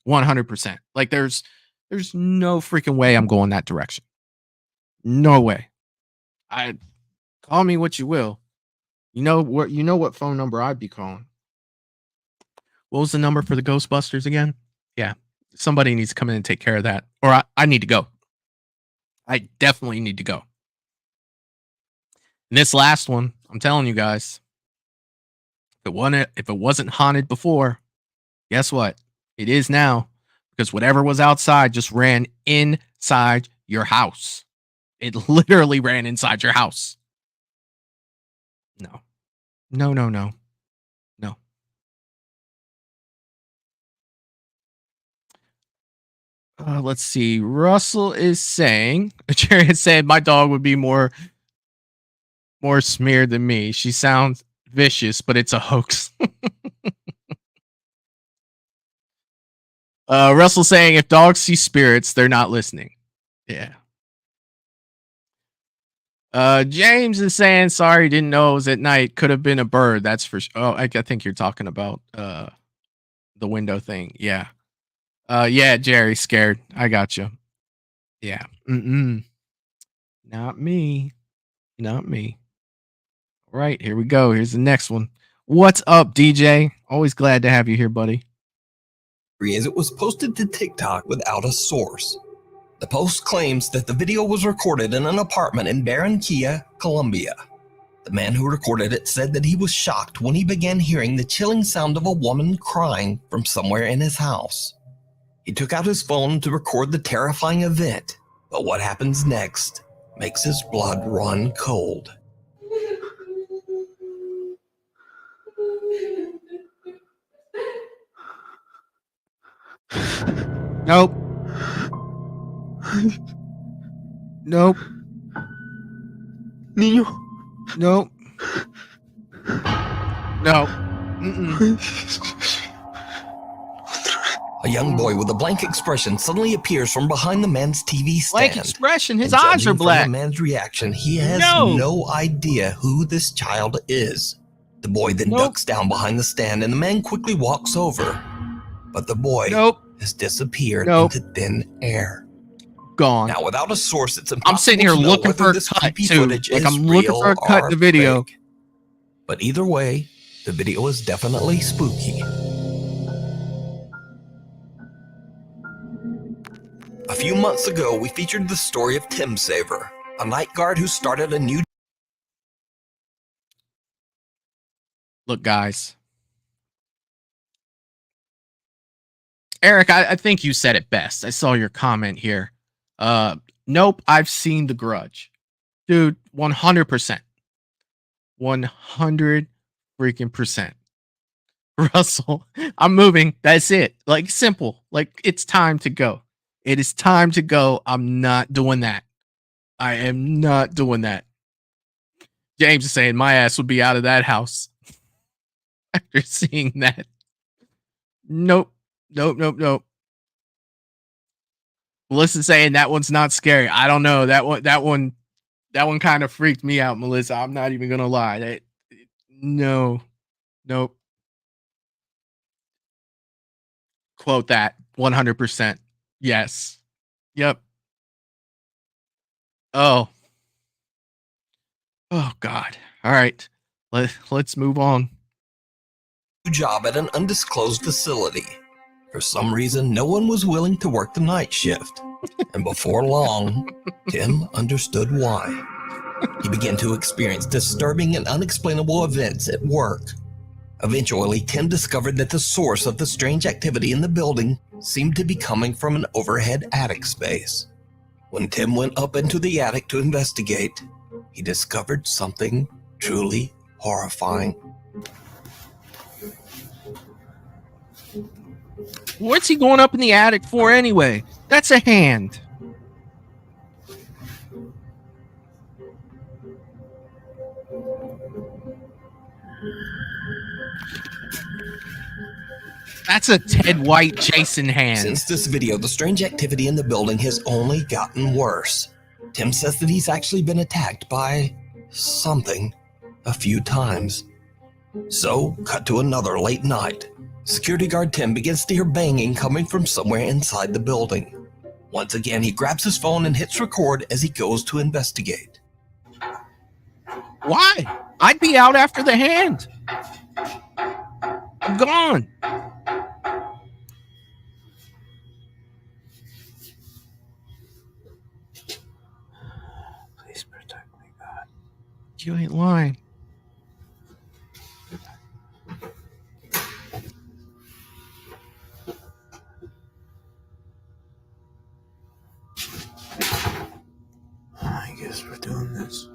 [SPEAKER 7] 100%. Like, there's no freaking way I'm going that direction. No way. Call me what you will. You know what phone number I'd be calling. What was the number for the Ghostbusters again? Yeah. Somebody needs to come in and take care of that. Or I need to go. I definitely need to go. And this last one, I'm telling you guys, if it wasn't haunted before, guess what? It is now, because whatever was outside just ran inside your house. It literally ran inside your house. No. No, no, no. No. Let's see. Russell is saying, Jerry is saying, my dog would be more smeared than me. She sounds vicious, but it's a hoax. Russell saying, if dogs see spirits, they're not listening. Yeah. James is saying, sorry, didn't know it was at night. Could have been a bird. That's for sure. Oh, I think you're talking about the window thing. Yeah. Yeah, Jerry, scared. I got you. Yeah. Not me. Not me. All right, here we go. Here's the next one. What's up, DJ? Always glad to have you here, buddy.
[SPEAKER 8] As it was posted to TikTok without a source. The post claims that the video was recorded in an apartment in Barranquilla, Colombia. The man who recorded it said that he was shocked when he began hearing the chilling sound of a woman crying from somewhere in his house. He took out his phone to record the terrifying event, but what happens next makes his blood run cold.
[SPEAKER 7] Nope. Nope.
[SPEAKER 6] Niño.
[SPEAKER 7] Nope. No.
[SPEAKER 8] A young boy with a blank expression suddenly appears from behind the man's TV stand.
[SPEAKER 7] Blank expression? His
[SPEAKER 8] And
[SPEAKER 7] eyes are
[SPEAKER 8] judging from
[SPEAKER 7] black.
[SPEAKER 8] the man's reaction, he has no idea who this child is. The boy then ducks down behind the stand and the man quickly walks over. But the boy has disappeared into thin air.
[SPEAKER 7] Gone.
[SPEAKER 8] Now, without a source, it's impossible
[SPEAKER 7] I'm sitting here
[SPEAKER 8] to know
[SPEAKER 7] looking for
[SPEAKER 8] whether
[SPEAKER 7] a
[SPEAKER 8] this
[SPEAKER 7] cut,
[SPEAKER 8] creepy
[SPEAKER 7] too.
[SPEAKER 8] footage
[SPEAKER 7] Like,
[SPEAKER 8] is
[SPEAKER 7] I'm looking
[SPEAKER 8] real
[SPEAKER 7] for a cut in the
[SPEAKER 8] or
[SPEAKER 7] video.
[SPEAKER 8] fake. But either way, the video is definitely spooky. A few months ago, we featured the story of Tim Saver, a night guard who started a new...
[SPEAKER 7] Look, guys. Eric, I think you said it best. I saw your comment here. Nope, I've seen The Grudge. Dude, 100%. 100 freaking percent. Russell, I'm moving. That's it. Like, simple. Like, it's time to go. It is time to go. I'm not doing that. I am not doing that. James is saying my ass would be out of that house after seeing that. Nope. Melissa's saying that one's not scary. I don't know. That one kind of freaked me out, Melissa. I'm not even gonna lie. Nope. Quote that 100%. Yes. Yep. Oh God. All right. Let's move on.
[SPEAKER 8] Job at an undisclosed facility. For some reason, no one was willing to work the night shift. And before long, Tim understood why. He began to experience disturbing and unexplainable events at work. Eventually, Tim discovered that the source of the strange activity in the building seemed to be coming from an overhead attic space. When Tim went up into the attic to investigate, he discovered something truly horrifying.
[SPEAKER 7] What's he going up in the attic for anyway? That's a hand. That's a Ted White Jason hand.
[SPEAKER 8] Since this video, the strange activity in the building has only gotten worse. Tim says that he's actually been attacked by something a few times. So, cut to another late night. Security guard Tim begins to hear banging coming from somewhere inside the building. Once again, he grabs his phone and hits record as he goes to investigate.
[SPEAKER 7] Why? I'd be out after the hand. I'm gone.
[SPEAKER 2] Please protect me, God.
[SPEAKER 7] You ain't lying.
[SPEAKER 2] I guess we're doing this.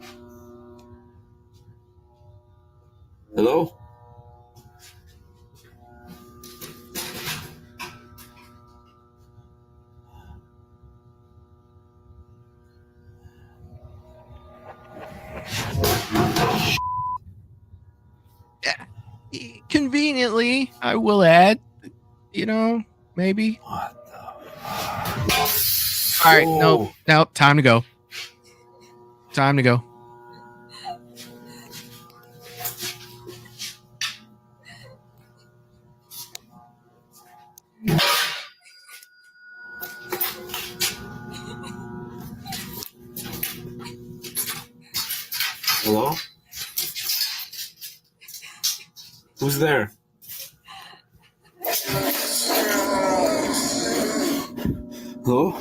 [SPEAKER 2] Hello?
[SPEAKER 7] Conveniently, I will add, maybe.
[SPEAKER 2] What the
[SPEAKER 7] All right, no, time to go. Time to go.
[SPEAKER 2] Hello? Who's there? Hello?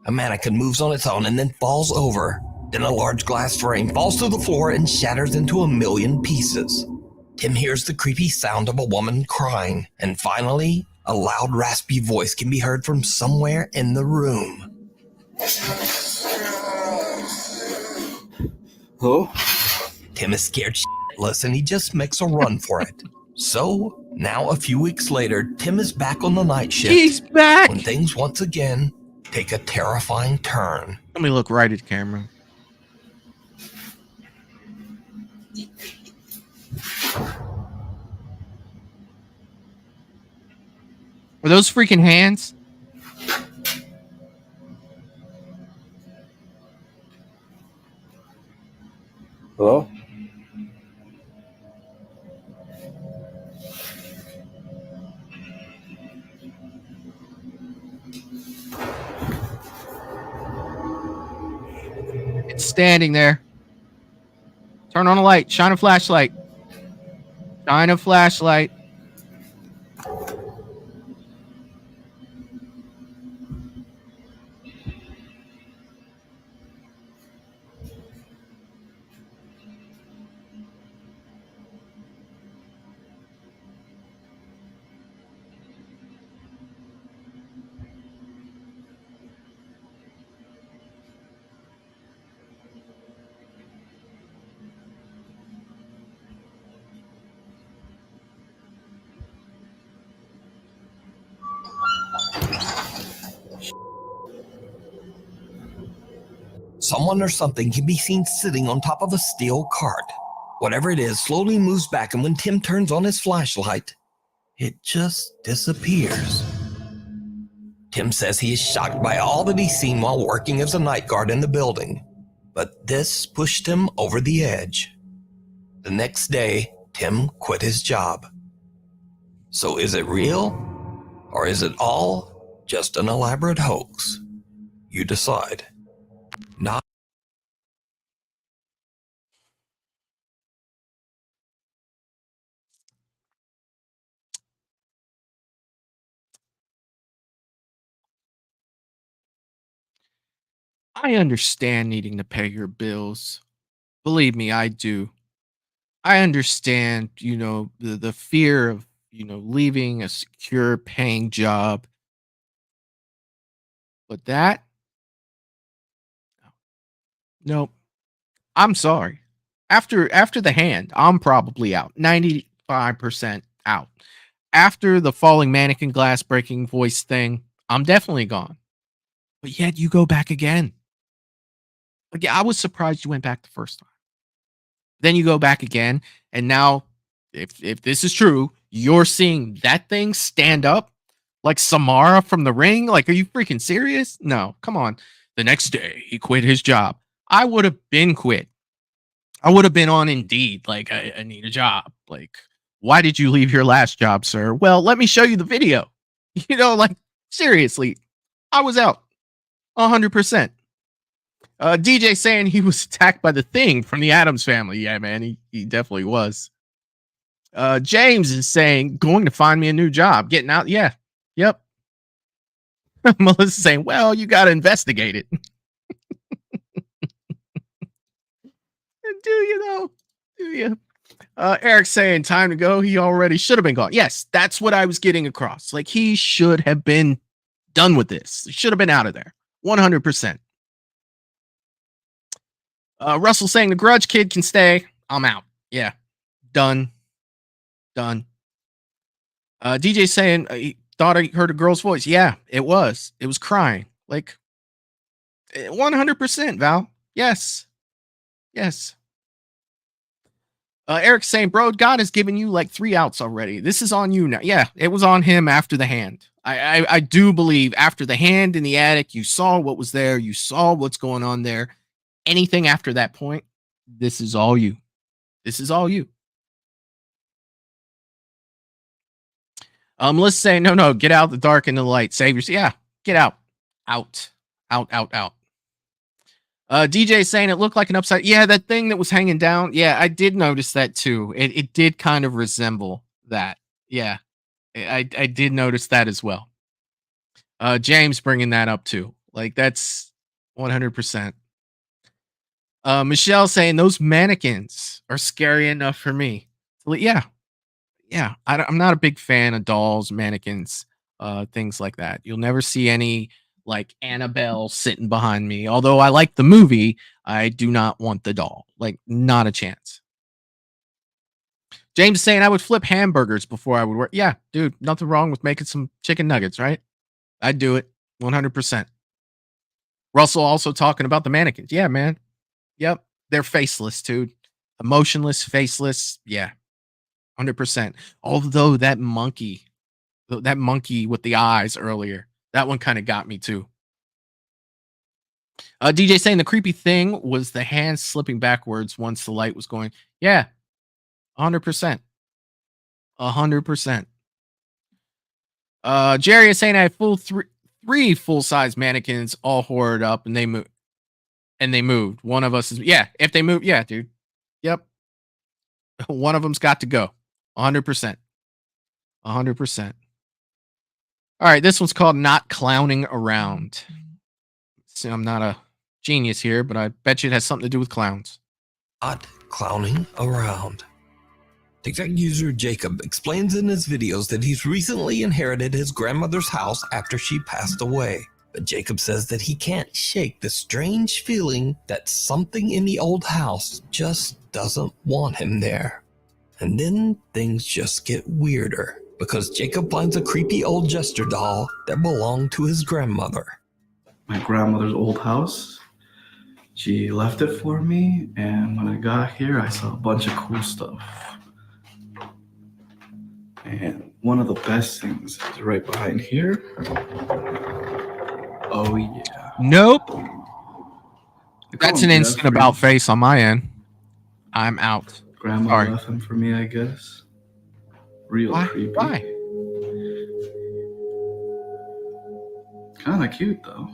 [SPEAKER 8] A mannequin moves on its own and then falls over. Then a large glass frame falls to the floor and shatters into a million pieces. Tim hears the creepy sound of a woman crying, and finally, a loud, raspy voice can be heard from somewhere in the room.
[SPEAKER 2] Hello?
[SPEAKER 8] Tim is scared shitless and he just makes a run for it. So, now a few weeks later, Tim is back on the night shift.
[SPEAKER 7] He's back!
[SPEAKER 8] When things once again take a terrifying turn.
[SPEAKER 7] Let me look right at the camera. Were those freaking hands?
[SPEAKER 2] Hello?
[SPEAKER 7] It's standing there. Turn on a light. Shine a flashlight. Shine a flashlight.
[SPEAKER 8] someone or something can be seen sitting on top of a steel cart. Whatever it is slowly moves back, and when Tim turns on his flashlight, it just disappears. Tim says he is shocked by all that he's seen while working as a night guard in the building, but this pushed him over the edge. The next day, Tim quit his job. So is it real, or is it all just an elaborate hoax? You decide. Not.
[SPEAKER 7] I understand needing to pay your bills. Believe me, I do. I understand, the fear of, leaving a secure paying job. But that, nope. I'm sorry. After the hand, I'm probably out. 95% out. After the falling mannequin glass breaking voice thing, I'm definitely gone. But yet you go back again. Like, yeah, I was surprised you went back the first time. Then you go back again, and now, if this is true, you're seeing that thing stand up like Samara from The Ring. Like, are you freaking serious? No, come on. The next day, he quit his job. I would have been quit. I would have been on Indeed. Like, I need a job. Like, why did you leave your last job, sir? Well, let me show you the video. Like, seriously, I was out 100%. DJ saying he was attacked by the Thing from the Addams Family. Yeah, man, he definitely was. James is saying, going to find me a new job. Getting out. Yeah. Yep. Melissa's saying, well, you got to investigate it. Do you though? Do you? Eric's saying, time to go. He already should have been gone. Yes, that's what I was getting across. Like, he should have been done with this. He should have been out of there. 100%. Russell saying the Grudge kid can stay. I'm out. Yeah. Done. DJ saying he thought he heard a girl's voice. Yeah, it was. It was crying. Like, 100%, Val. Yes. Eric's saying, bro, God has given you like 3 outs already. This is on you now. Yeah, it was on him after the hand. I do believe after the hand in the attic, you saw what was there. You saw what's going on there. Anything after that point, this is all you. This is all you. Let's say, no, get out of the dark into the light. Save yourself. Yeah, get out. Out. DJ saying it looked like an upside. Yeah, that thing that was hanging down. Yeah, I did notice that too. It did kind of resemble that. Yeah, I did notice that as well. James bringing that up too. Like, that's 100%. Michelle saying those mannequins are scary enough for me. Yeah. I'm not a big fan of dolls, mannequins, things like that. You'll never see any like Annabelle sitting behind me. Although I like the movie, I do not want the doll. Like, not a chance. James saying I would flip hamburgers before I would work. Yeah, dude, nothing wrong with making some chicken nuggets, right? I'd do it 100%. Russell also talking about the mannequins. Yeah, man. Yep. They're faceless, dude. Emotionless, faceless. Yeah. 100%. Although that monkey with the eyes earlier, that one kind of got me too. DJ saying the creepy thing was the hand slipping backwards once the light was going. Yeah. 100%. 100%. Jerry is saying I have three full-size mannequins all hoarded up and they moved. One of us is, yeah, if they move, yeah, dude. Yep. One of them's got to go. 100%. 100%. All right, this one's called Not Clowning Around. See, I'm not a genius here, but I bet you it has something to do with clowns.
[SPEAKER 8] Not clowning around. TikTok user Jacob explains in his videos that he's recently inherited his grandmother's house after she passed away. But Jacob says that he can't shake the strange feeling that something in the old house just doesn't want him there. And then things just get weirder, because Jacob finds a creepy old jester doll that belonged to his grandmother.
[SPEAKER 2] My grandmother's old house.
[SPEAKER 18] She left it for me, and when I got here, I saw a bunch of cool stuff. And one of the best things is right behind here. Oh, yeah.
[SPEAKER 7] Nope.
[SPEAKER 18] I call
[SPEAKER 7] That's
[SPEAKER 18] him
[SPEAKER 7] an instant
[SPEAKER 18] Jeffrey.
[SPEAKER 7] about face on my end. I'm out.
[SPEAKER 18] Grandma
[SPEAKER 7] Sorry.
[SPEAKER 18] left him for me, I guess. Real
[SPEAKER 7] Why?
[SPEAKER 18] creepy.
[SPEAKER 7] Why?
[SPEAKER 18] Kind of cute, though.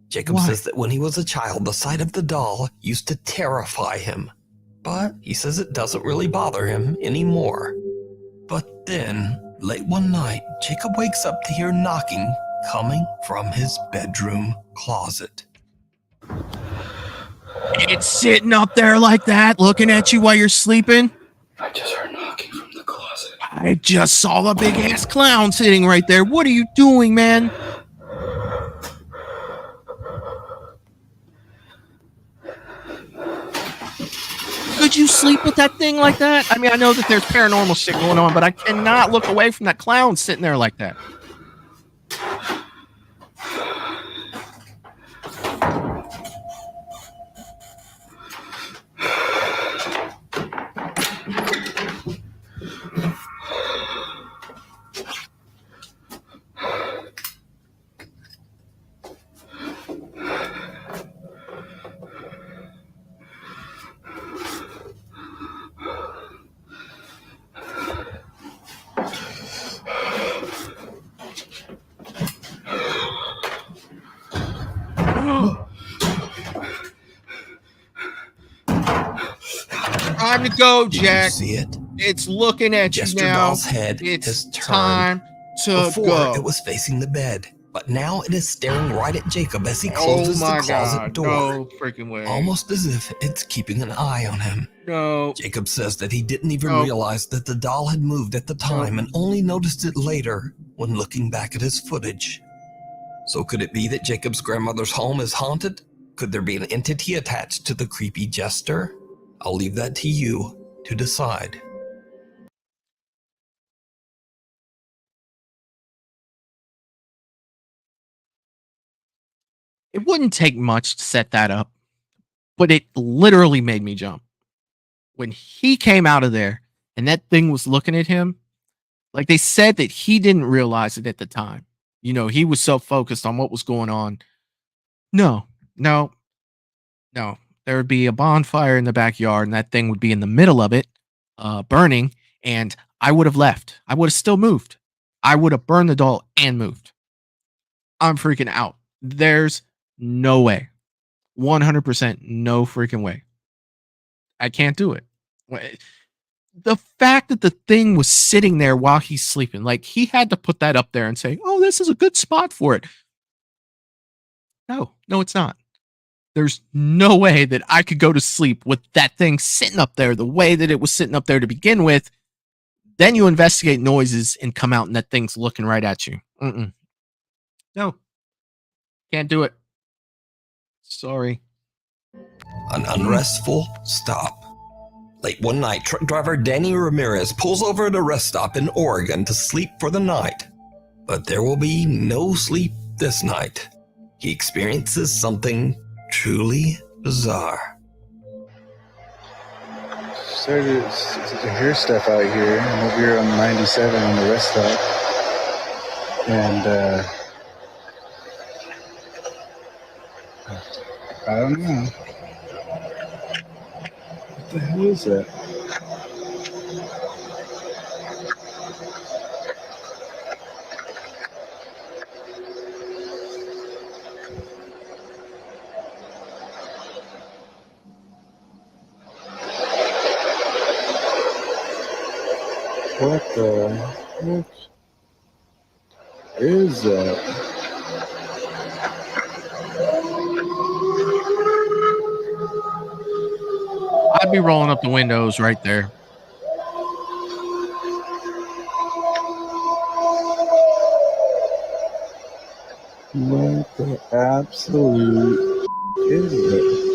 [SPEAKER 8] Jacob says that when he was a child, the sight of the doll used to terrify him. But he says it doesn't really bother him anymore. But then, late one night, Jacob wakes up to hear knocking coming from his bedroom closet.
[SPEAKER 7] It's sitting up there like that, looking at you while you're sleeping.
[SPEAKER 18] I just heard knocking from the closet.
[SPEAKER 7] I just saw the big ass clown sitting right there. What are you doing, man? Could you sleep with that thing like that? I mean, I know that there's paranormal shit going on, but I cannot look away from that clown sitting there like that. Time to go, Jack.
[SPEAKER 8] See it?
[SPEAKER 7] It's looking at
[SPEAKER 8] Jester
[SPEAKER 7] you now.
[SPEAKER 8] Doll's head
[SPEAKER 7] It's
[SPEAKER 8] has turned.
[SPEAKER 7] time to
[SPEAKER 8] Before,
[SPEAKER 7] go.
[SPEAKER 8] it was facing the bed, but now it is staring right at Jacob as he closes the closet door.
[SPEAKER 7] No freaking way.
[SPEAKER 8] Almost as if it's keeping an eye on him.
[SPEAKER 7] No.
[SPEAKER 8] Jacob says that he didn't even realize that the doll had moved at the time and only noticed it later when looking back at his footage. So could it be that Jacob's grandmother's home is haunted? Could there be an entity attached to the creepy jester? I'll leave that to you to decide.
[SPEAKER 7] It wouldn't take much to set that up, but it literally made me jump. When he came out of there and that thing was looking at him, like they said that he didn't realize it at the time. You know, he was so focused on what was going on. No. There would be a bonfire in the backyard and that thing would be in the middle of it, burning, and I would have left. I would have still moved. I would have burned the doll and moved. I'm freaking out. There's no way. 100% no freaking way. I can't do it. The fact that the thing was sitting there while he's sleeping, like he had to put that up there and say, oh, this is a good spot for it. No, it's not. There's no way that I could go to sleep with that thing sitting up there the way that it was sitting up there to begin with. Then you investigate noises and come out and that thing's looking right at you. No, can't do it. Sorry.
[SPEAKER 8] An unrestful stop. Late one night, truck driver Danny Ramirez pulls over at a rest stop in Oregon to sleep for the night. But there will be no sleep this night. He experiences something truly bizarre.
[SPEAKER 11] Started to hear stuff out here. I'm over here on 97 on the rest stop. And, I don't know. What the hell is that? What the heck is that?
[SPEAKER 7] I'd be rolling up the windows right there.
[SPEAKER 11] What the absolute is it?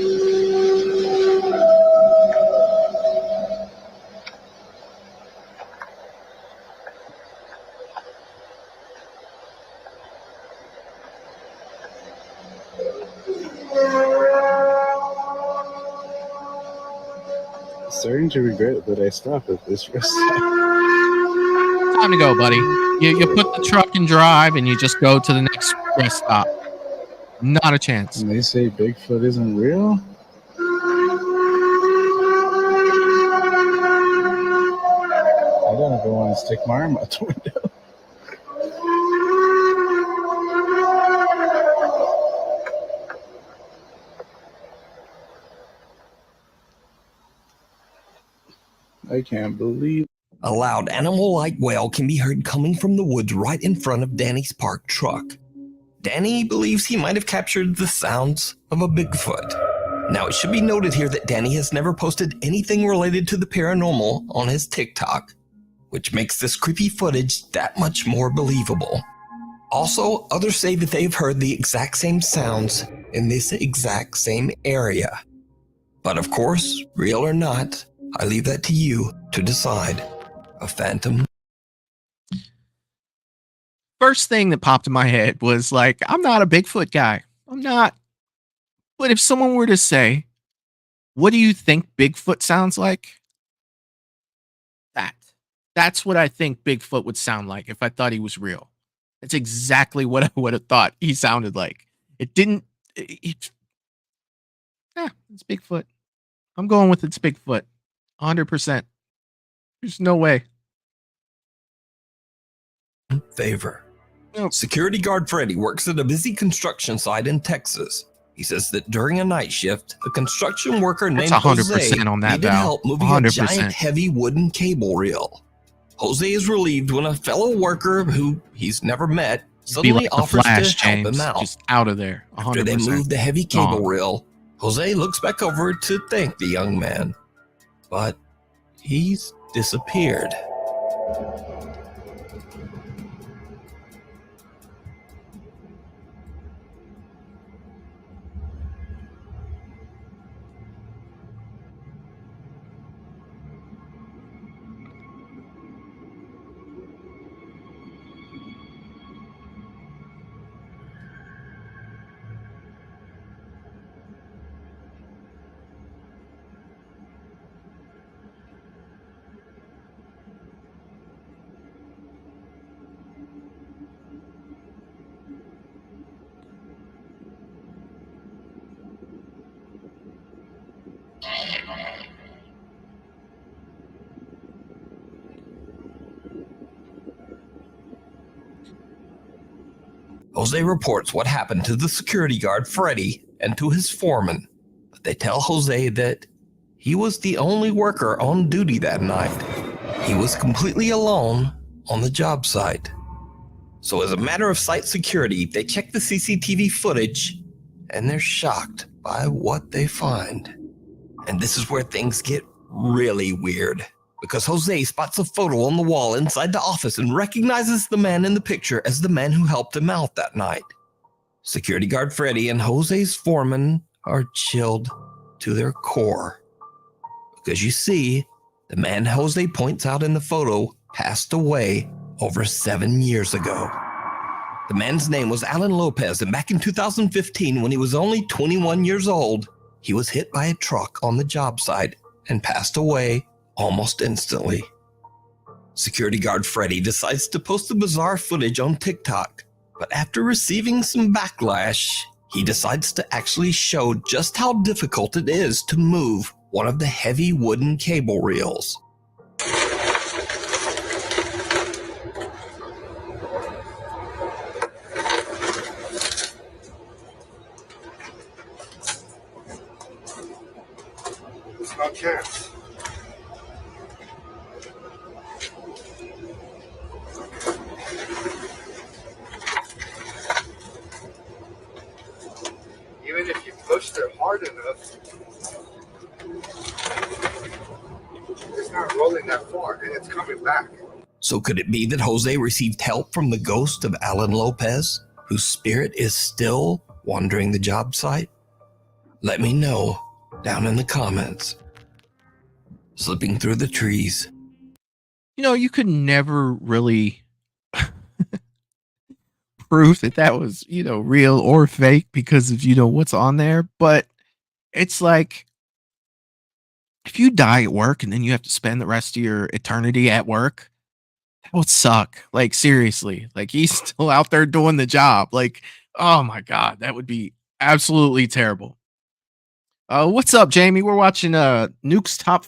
[SPEAKER 2] starting to regret that I stopped at this rest stop.
[SPEAKER 7] Time to go, buddy. You put the truck in drive and you just go to the next rest stop. Not a chance.
[SPEAKER 2] And they say Bigfoot isn't real? I don't ever want to stick my arm out the window. I can't believe.
[SPEAKER 8] A loud animal-like wail can be heard coming from the woods right in front of Danny's parked truck. Danny believes he might have captured the sounds of a Bigfoot. Now, it should be noted here that Danny has never posted anything related to the paranormal on his TikTok, which makes this creepy footage that much more believable. Also, others say that they've heard the exact same sounds in this exact same area. But of course, real or not, I leave that to you to decide. A phantom.
[SPEAKER 7] First thing that popped in my head was like, I'm not a Bigfoot guy. I'm not. But if someone were to say, what do you think Bigfoot sounds like? That's what I think Bigfoot would sound like if I thought he was real. That's exactly what I would have thought he sounded like. It didn't. It's Bigfoot. I'm going with it's Bigfoot. 100%. There's no way.
[SPEAKER 8] Favor. Security guard Freddy works at a busy construction site in Texas. He says that during a night shift, a construction worker named
[SPEAKER 7] 100%
[SPEAKER 8] Jose
[SPEAKER 7] on that,
[SPEAKER 8] needed
[SPEAKER 7] Val.
[SPEAKER 8] help moving
[SPEAKER 7] 100%.
[SPEAKER 8] a giant heavy wooden cable reel. Jose is relieved when a fellow worker who he's never met
[SPEAKER 7] Be
[SPEAKER 8] suddenly
[SPEAKER 7] like the
[SPEAKER 8] offers
[SPEAKER 7] Flash,
[SPEAKER 8] to help
[SPEAKER 7] James.
[SPEAKER 8] him out.
[SPEAKER 7] Just out of there. 100%.
[SPEAKER 8] After they move the heavy cable
[SPEAKER 7] Gone.
[SPEAKER 8] reel, Jose looks back over to thank the young man. But he's disappeared. Jose reports what happened to the security guard, Freddy, and to his foreman. But they tell Jose that he was the only worker on duty that night. He was completely alone on the job site. So as a matter of site security, they check the CCTV footage, and they're shocked by what they find. And this is where things get really weird, because Jose spots a photo on the wall inside the office and recognizes the man in the picture as the man who helped him out that night. Security guard Freddy and Jose's foreman are chilled to their core. Because you see, the man Jose points out in the photo passed away over 7 years ago. The man's name was Alan Lopez, and back in 2015, when he was only 21 years old, he was hit by a truck on the job site and passed away almost instantly. Security guard Freddy decides to post the bizarre footage on TikTok, but after receiving some backlash, he decides to actually show just how difficult it is to move one of the heavy wooden cable reels.
[SPEAKER 12] It's no chance. Even if you pushed it hard enough, it's not rolling that far, and it's coming back.
[SPEAKER 8] So could it be that Jose received help from the ghost of Alan Lopez, whose spirit is still wandering the job site? Let me know down in the comments. Slipping through the trees.
[SPEAKER 7] You know, you could never really prove that was, real or fake because of, what's on there. But it's like, if you die at work and then you have to spend the rest of your eternity at work, that would suck. Like, seriously. Like, he's still out there doing the job. Like, oh my God, that would be absolutely terrible. What's up, Jamie? We're watching Nuke's top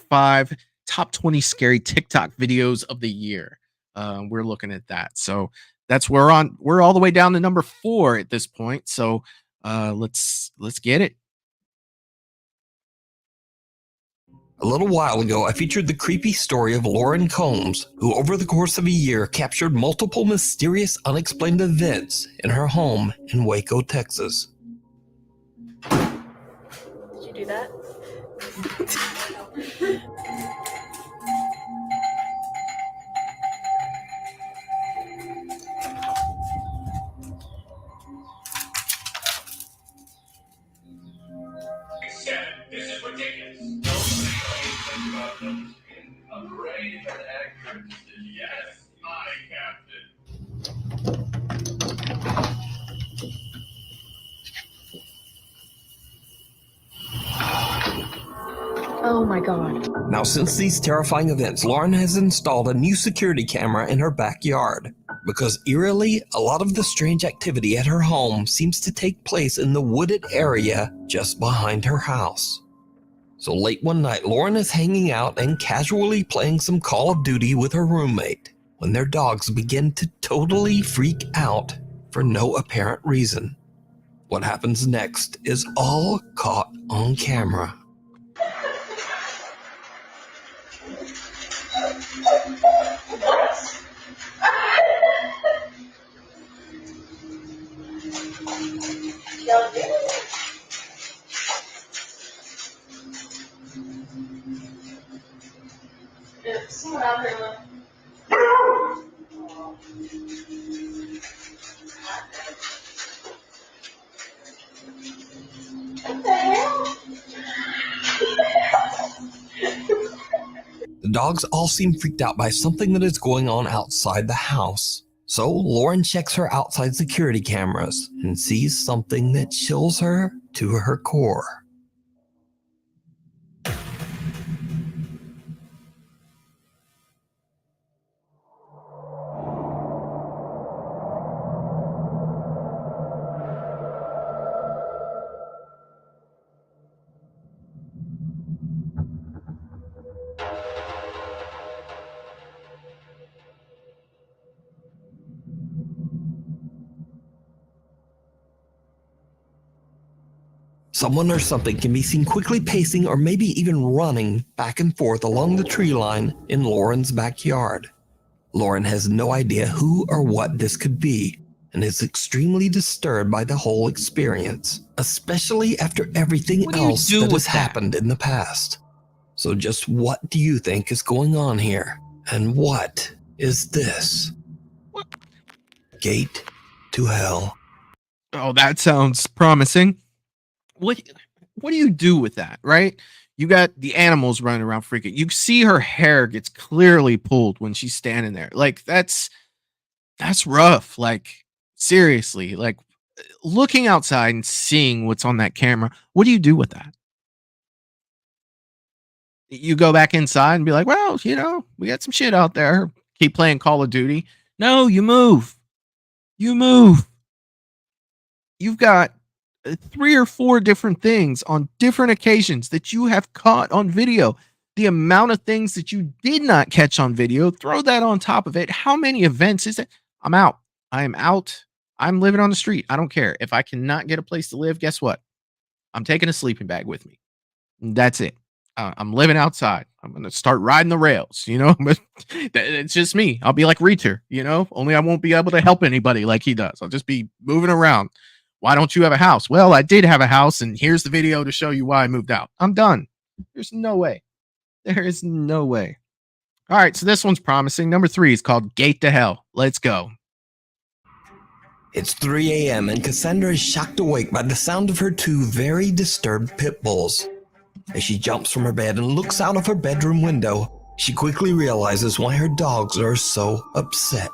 [SPEAKER 7] 20 scary TikTok videos of the year. We're looking at that. So that's we're all the way down to number 4 at this point. So let's get it.
[SPEAKER 8] A little while ago, I featured the creepy story of Lauren Combs, who over the course of a year captured multiple mysterious unexplained events in her home in Waco, Texas.
[SPEAKER 17] Did you do that?
[SPEAKER 6] This is ridiculous. I'm ready for the actor. Yes, my captain.
[SPEAKER 17] Oh my God.
[SPEAKER 8] Now, since these terrifying events, Lauren has installed a new security camera in her backyard because eerily, a lot of the strange activity at her home seems to take place in the wooded area just behind her house. So late one night, Lauren is hanging out and casually playing some Call of Duty with her roommate when their dogs begin to totally freak out for no apparent reason. What happens next is all caught on camera. The dogs all seem freaked out by something that is going on outside the house. So Lauren checks her outside security cameras and sees something that chills her to her core. Someone or something can be seen quickly pacing or maybe even running back and forth along the tree line in Lauren's backyard. Lauren has no idea who or what this could be and is extremely disturbed by the whole experience, especially after everything else that has happened in the past. So just what do you think is going on here? And what is this? Gate to hell.
[SPEAKER 7] Oh, that sounds promising. What do you do with that, right? You got the animals running around freaking. You see her hair gets clearly pulled when she's standing there. Like, that's rough. Like, seriously, like, looking outside and seeing what's on that camera, what do you do with that? You go back inside and be like, well, you know, we got some shit out there. Keep playing Call of Duty. No, you move. You move. You've got 3 or 4 different things on different occasions that you have caught on video. The amount of things that you did not catch on video, throw that on top of it. How many events is it? I'm out. I am out. I'm living on the street. I don't care. If I cannot get a place to live, guess what? I'm taking a sleeping bag with me. That's it. I'm living outside. I'm going to start riding the rails, you know, but it's just me. I'll be like Reacher, you know, only I won't be able to help anybody like he does. I'll just be moving around. Why don't you have a house? Well, I did have a house, and here's the video to show you why I moved out. I'm done. There's no way. There is no way. All right, so this one's promising. Number 3 is called Gate to Hell. Let's go.
[SPEAKER 8] It's 3 a.m. and Cassandra is shocked awake by the sound of her 2 very disturbed pit bulls. As she jumps from her bed and looks out of her bedroom window, she quickly realizes why her dogs are so upset.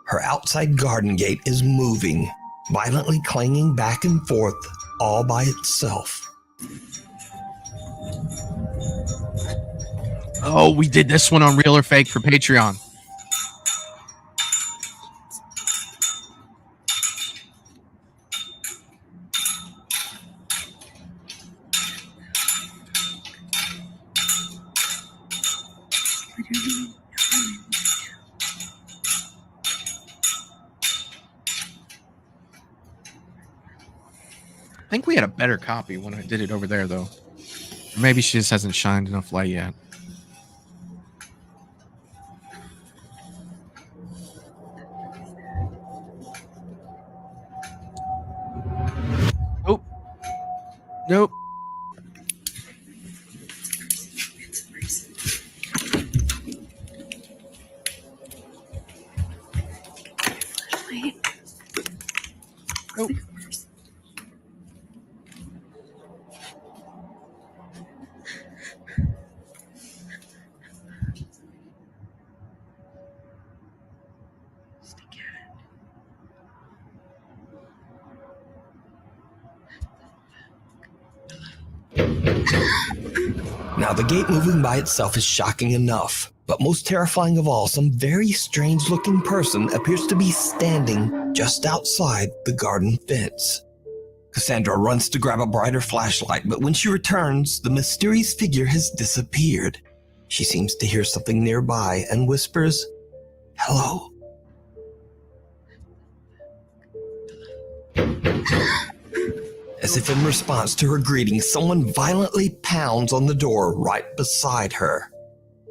[SPEAKER 8] Her outside garden gate is moving, violently clanging back and forth all by itself.
[SPEAKER 7] Oh, we did this one on Real or Fake for Patreon. I think we had a better copy when I did it over there, though. Or maybe she just hasn't shined enough light yet. Nope. Nope. Nope.
[SPEAKER 8] Now, the gate moving by itself is shocking enough, but most terrifying of all, some very strange-looking person appears to be standing just outside the garden fence. Cassandra runs to grab a brighter flashlight, but when she returns, the mysterious figure has disappeared. She seems to hear something nearby and whispers, "Hello." As if in response to her greeting, someone violently pounds on the door right beside her.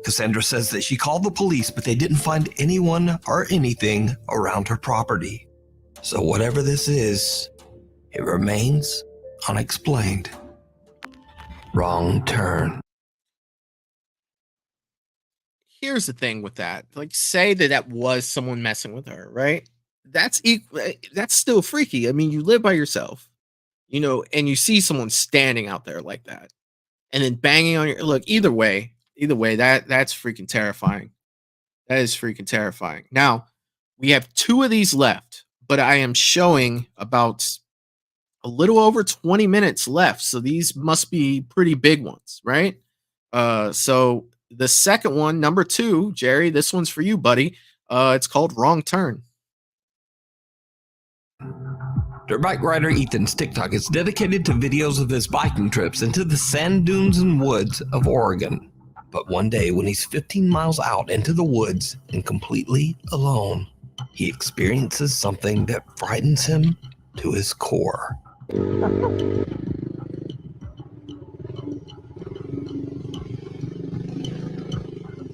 [SPEAKER 8] Cassandra says that she called the police, but they didn't find anyone or anything around her property. So whatever this is, it remains unexplained. Wrong turn.
[SPEAKER 7] Here's the thing with that. Like, say that was someone messing with her, right? That's still freaky. I mean, you live by yourself, and you see someone standing out there like that, and then banging on your look. Either way, that's freaking terrifying. That is freaking terrifying. Now, we have 2 of these left, but I am showing about a little over 20 minutes left, so these must be pretty big ones, right? So the second one, number 2, Jerry, this one's for you, buddy. It's called Wrong Turn.
[SPEAKER 8] Dirt bike rider Ethan's TikTok is dedicated to videos of his biking trips into the sand dunes and woods of Oregon. But one day, when he's 15 miles out into the woods and completely alone, he experiences something that frightens him to his core.
[SPEAKER 11] It's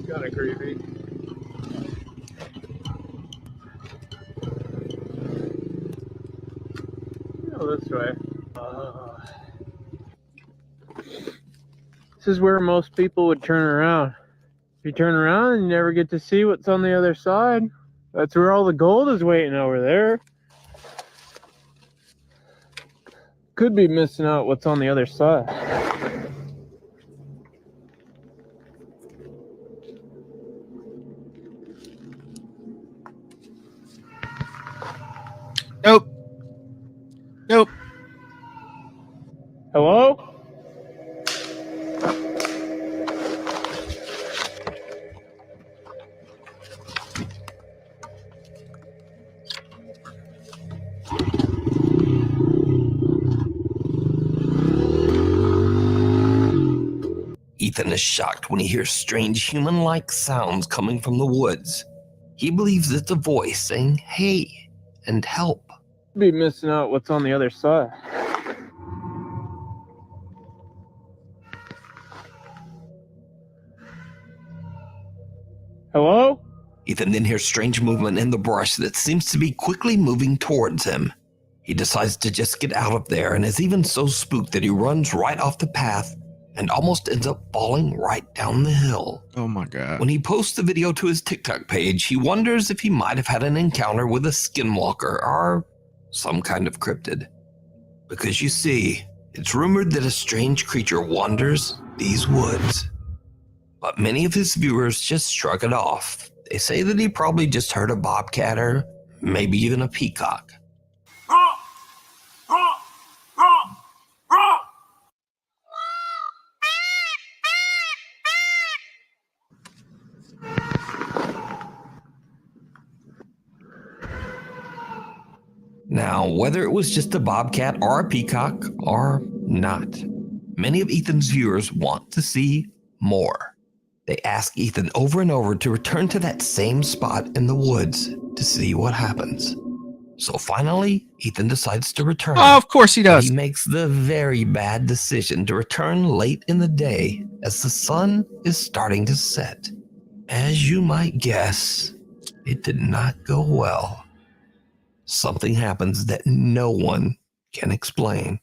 [SPEAKER 11] kind of creepy. Go this way. This is where most people would turn around. If you turn around, you never get to see what's on the other side. That's where all the gold is waiting over there. Could be missing out what's on the other side.
[SPEAKER 7] Nope. Nope.
[SPEAKER 11] Hello?
[SPEAKER 8] Ethan is shocked when he hears strange human-like sounds coming from the woods. He believes it's a voice saying, "Hey," and "help."
[SPEAKER 11] Be missing out what's on the other side. Hello?
[SPEAKER 8] Ethan then hears strange movement in the brush that seems to be quickly moving towards him. He decides to just get out of there and is even so spooked that he runs right off the path and almost ends up falling right down the hill.
[SPEAKER 7] Oh my God.
[SPEAKER 8] When he posts the video to his TikTok page, he wonders if he might have had an encounter with a skinwalker or some kind of cryptid. Because you see, it's rumored that a strange creature wanders these woods. But many of his viewers just shrug it off. They say that he probably just heard a bobcat or maybe even a peacock. Now, whether it was just a bobcat or a peacock or not, many of Ethan's viewers want to see more. They ask Ethan over and over to return to that same spot in the woods to see what happens. So finally, Ethan decides to return.
[SPEAKER 7] Oh, of course he does.
[SPEAKER 8] But he makes the very bad decision to return late in the day as the sun is starting to set. As you might guess, it did not go well. Something happens that no one can explain.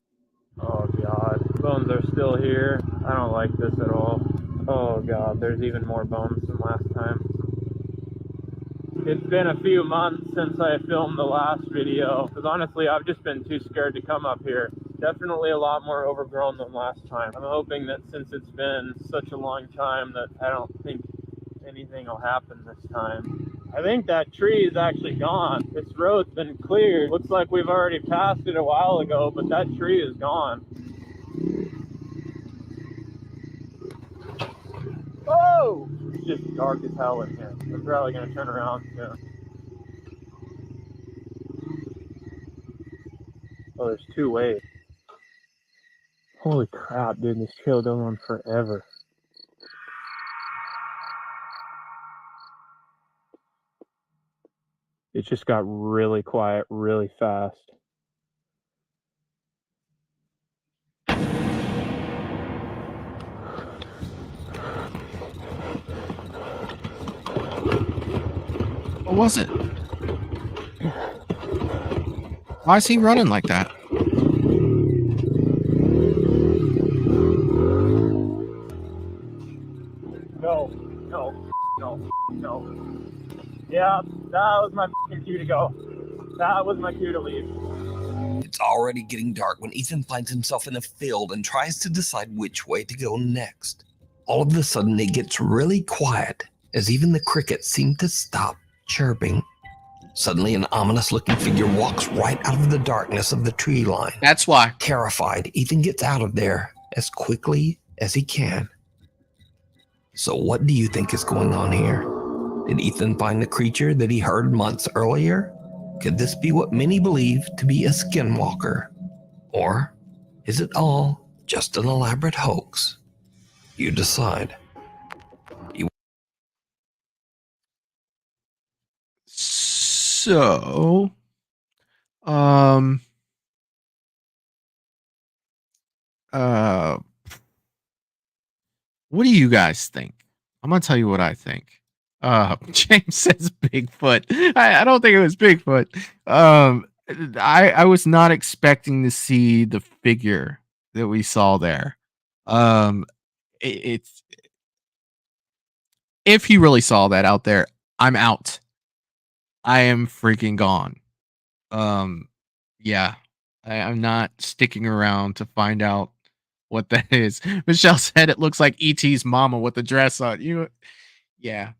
[SPEAKER 19] Oh god, bones are still here. I don't like this at all. Oh god, there's even more bones than last time. It's been a few months since I filmed the last video, because honestly I've just been too scared to come up here. Definitely a lot more overgrown than last time. I'm hoping that since it's been such a long time that I don't think anything will happen this time. I think that tree is actually gone. This road's been cleared. Looks like we've already passed it a while ago, but that tree is gone. Oh! It's just dark as hell in here. I'm probably gonna turn around soon. Oh, there's two ways. Holy crap, dude, this trail goes on forever. It just got really quiet really fast.
[SPEAKER 7] What was it? Why is he running like that?
[SPEAKER 19] No. Yeah, that was my cue to go. That was my cue to leave.
[SPEAKER 8] It's already getting dark when Ethan finds himself in a field and tries to decide which way to go next. All of a sudden, it gets really quiet as even the crickets seem to stop chirping. Suddenly, an ominous-looking figure walks right out of the darkness of the tree line.
[SPEAKER 7] That's why.
[SPEAKER 8] Terrified, Ethan gets out of there as quickly as he can. So what do you think is going on here? Did Ethan find the creature that he heard months earlier? Could this be what many believe to be a skinwalker? Or is it all just an elaborate hoax? You decide.
[SPEAKER 7] So, what do you guys think? I'm gonna tell you what I think. James says Bigfoot. I don't think it was Bigfoot. I was not expecting to see the figure that we saw there. It's if he really saw that out there, I'm out. I am freaking gone. Yeah, I'm not sticking around to find out what that is. Michelle said it looks like E.T.'s mama with the dress on. Yeah.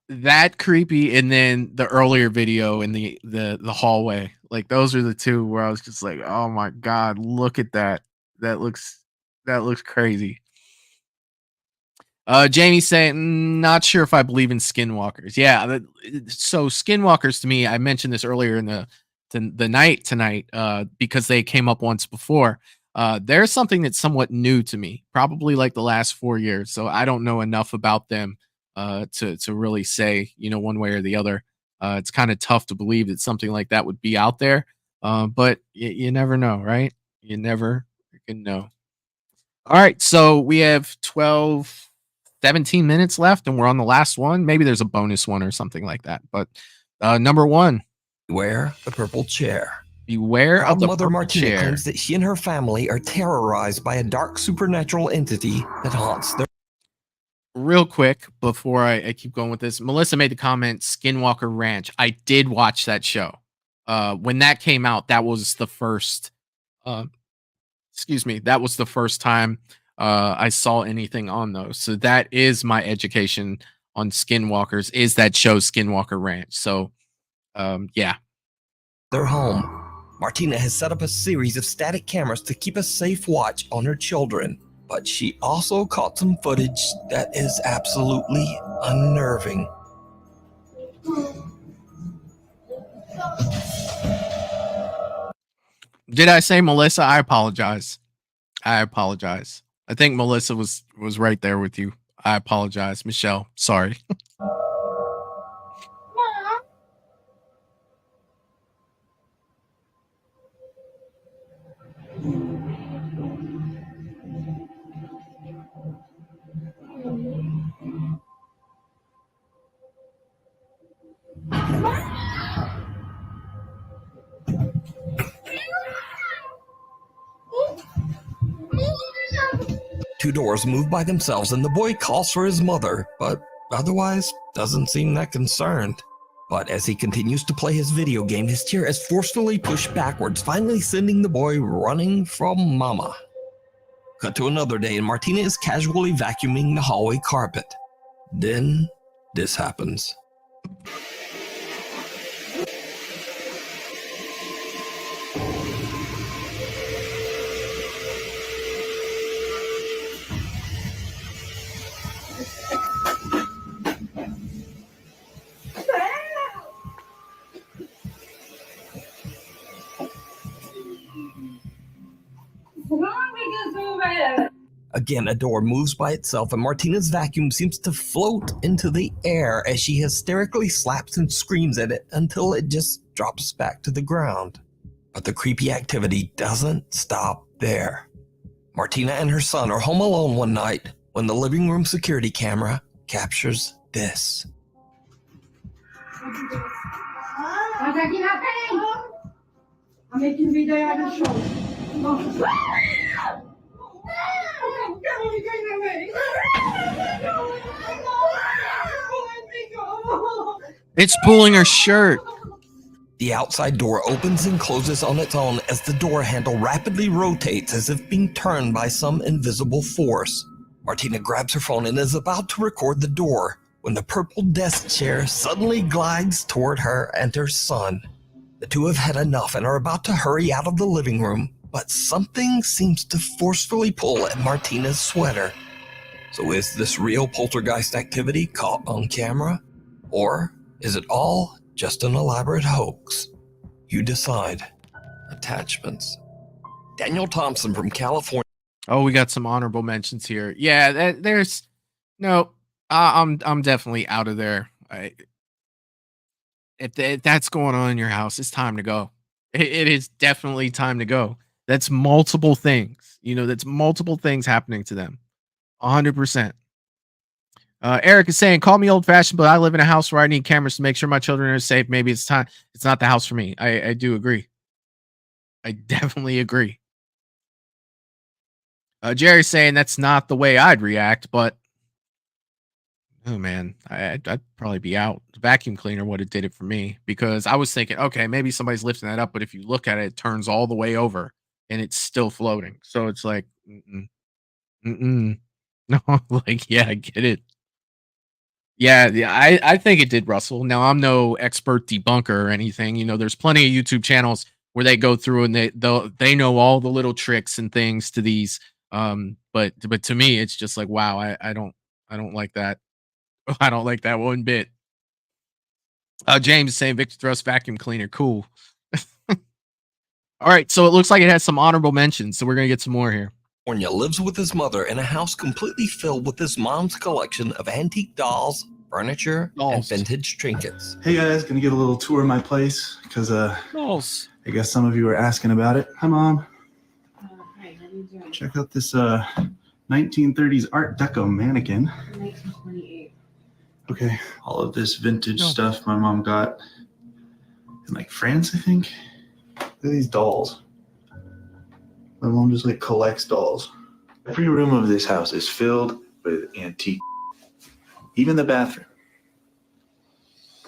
[SPEAKER 7] That creepy, and then the earlier video in the hallway. Like those are the two where I was just like, oh my god, look at that. That looks crazy. Jamie saying, not sure if I believe in skinwalkers. Yeah, so skinwalkers to me, I mentioned this earlier in the night tonight, because they came up once before. There's something that's somewhat new to me, probably like the last 4 years. So I don't know enough about them to really say, one way or the other. It's kind of tough to believe that something like that would be out there. But you never know, right? You never can know. All right, so we have 17 minutes left, and we're on the last one. Maybe there's a bonus one or something like that. But number one,
[SPEAKER 8] beware the purple chair.
[SPEAKER 7] Beware of the
[SPEAKER 8] Mother
[SPEAKER 7] purple
[SPEAKER 8] Martina
[SPEAKER 7] chair.
[SPEAKER 8] claims that she and her family are terrorized by a dark supernatural entity that haunts their.
[SPEAKER 7] Real quick before I keep going with this, Melissa made the comment Skinwalker Ranch. I did watch that show. When that came out, that was the first that was the first time I saw anything on those. So that is my education on skinwalkers, is that show Skinwalker Ranch. So yeah.
[SPEAKER 8] Their home. Martina has set up a series of static cameras to keep a safe watch on her children. But she also caught some footage that is absolutely unnerving.
[SPEAKER 7] Did I say Melissa? I apologize. I apologize. I think Melissa was right there with you. I apologize, Michelle. Sorry.
[SPEAKER 8] Two doors move by themselves and the boy calls for his mother, but otherwise doesn't seem that concerned. But as he continues to play his video game, his chair is forcefully pushed backwards, finally sending the boy running from Mama. Cut to another day and Martina is casually vacuuming the hallway carpet. Then this happens. Again, a door moves by itself and Martina's vacuum seems to float into the air as she hysterically slaps and screams at it until it just drops back to the ground. But the creepy activity doesn't stop there. Martina and her son are home alone one night when the living room security camera captures this.
[SPEAKER 17] I'm making video on the show.
[SPEAKER 7] It's pulling her shirt.
[SPEAKER 8] The outside door opens and closes on its own as the door handle rapidly rotates as if being turned by some invisible force. Martina grabs her phone and is about to record the door when the purple desk chair suddenly glides toward her and her son. The two have had enough and are about to hurry out of the living room, but something seems to forcefully pull at Martina's sweater. So is this real poltergeist activity caught on camera? Or is it all just an elaborate hoax? You decide. Attachments. Daniel Thompson from California.
[SPEAKER 7] Oh, we got some honorable mentions here. Yeah, there's no. I'm definitely out of there. If that's going on in your house, it's time to go. It is definitely time to go. That's multiple things. That's multiple things happening to them. 100%. Eric is saying, call me old fashioned, but I live in a house where I need cameras to make sure my children are safe. Maybe it's time. It's not the house for me. I do agree. I definitely agree. Jerry's saying that's not the way I'd react, but oh man, I'd probably be out. The vacuum cleaner would have did it for me because I was thinking, okay, maybe somebody's lifting that up, but if you look at it, it turns all the way over and it's still floating. So it's like, no, like, yeah, I get it. Yeah, I think it did, Russell. Now I'm no expert debunker or anything. There's plenty of YouTube channels where they go through and they know all the little tricks and things to these. But to me, it's just like, wow, I don't like that. I don't like that one bit. James is saying Victor Thrust vacuum cleaner, cool. All right, so it looks like it has some honorable mentions, so we're gonna get some more here.
[SPEAKER 8] Lives with his mother in a house completely filled with his mom's collection of antique dolls, furniture, and vintage trinkets.
[SPEAKER 18] Hey guys, gonna get a little tour of my place because I guess some of you were asking about it. Hi, Mom.
[SPEAKER 17] Hi, how you doing?
[SPEAKER 18] Check out this 1930s Art Deco mannequin.
[SPEAKER 17] 1928.
[SPEAKER 18] Okay, all of this vintage stuff my mom got in like France, I think. Look at these dolls. My mom just like collects dolls. Every room of this house is filled with antique. Even the bathroom.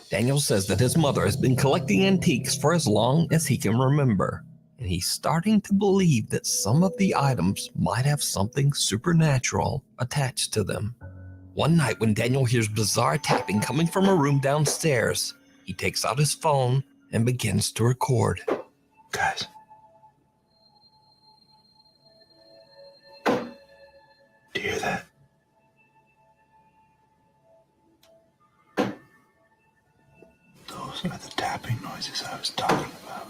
[SPEAKER 8] Daniel says that his mother has been collecting antiques for as long as he can remember, and he's starting to believe that some of the items might have something supernatural attached to them. One night when Daniel hears bizarre tapping coming from a room downstairs, he takes out his phone and begins to record.
[SPEAKER 18] Guys. Do you hear that? Those are the tapping noises I was talking about.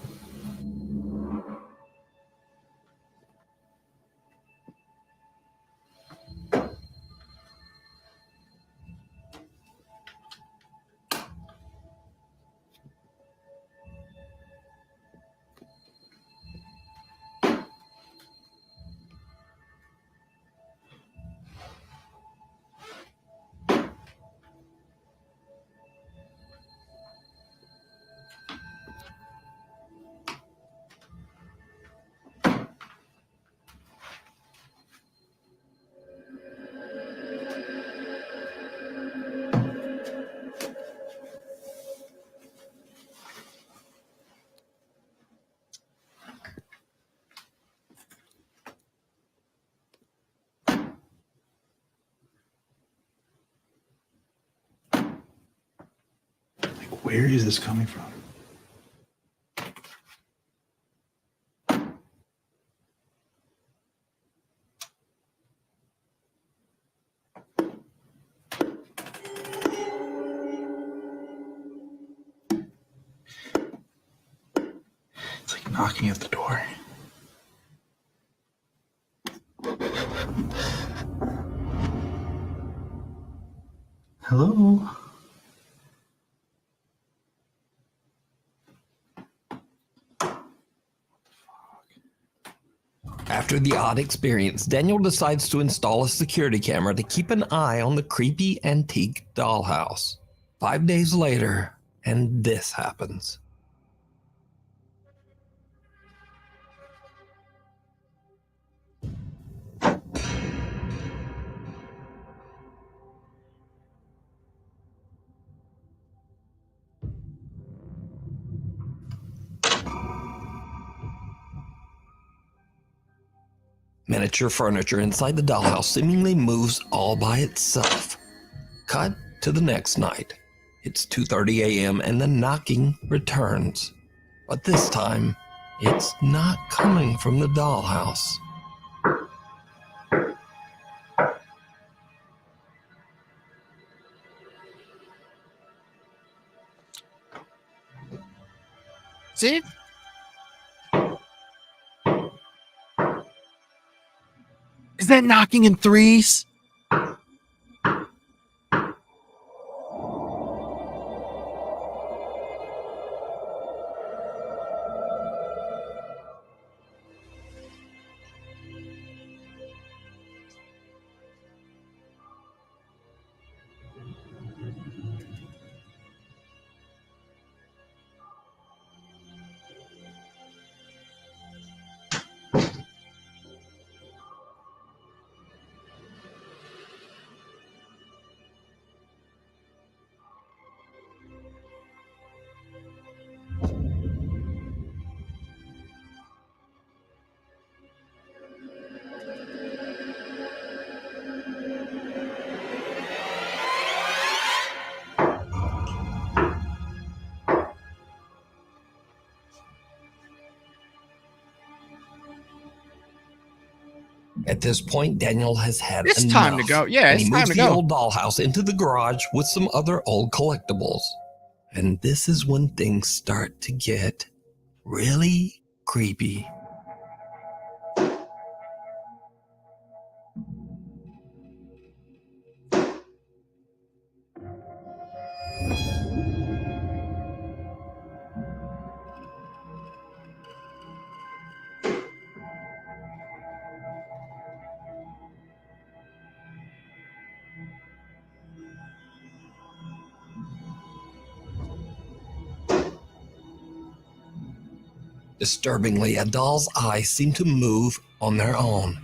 [SPEAKER 18] Where is this coming from? It's like knocking at the door. Hello?
[SPEAKER 8] After the odd experience, Daniel decides to install a security camera to keep an eye on the creepy antique dollhouse. 5 days later, and this happens. Miniature furniture inside the dollhouse seemingly moves all by itself. Cut to the next night. It's 2:30 a.m. and the knocking returns. But this time, it's not coming from the dollhouse.
[SPEAKER 7] See? Is that knocking in threes?
[SPEAKER 8] At this point, Daniel has had
[SPEAKER 7] It's
[SPEAKER 8] enough.
[SPEAKER 7] time to go. Yeah,
[SPEAKER 8] and
[SPEAKER 7] it's
[SPEAKER 8] he
[SPEAKER 7] time
[SPEAKER 8] moves
[SPEAKER 7] to
[SPEAKER 8] the
[SPEAKER 7] go.
[SPEAKER 8] old dollhouse into the garage with some other old collectibles. And this is when things start to get really creepy. Disturbingly, a doll's eyes seem to move on their own.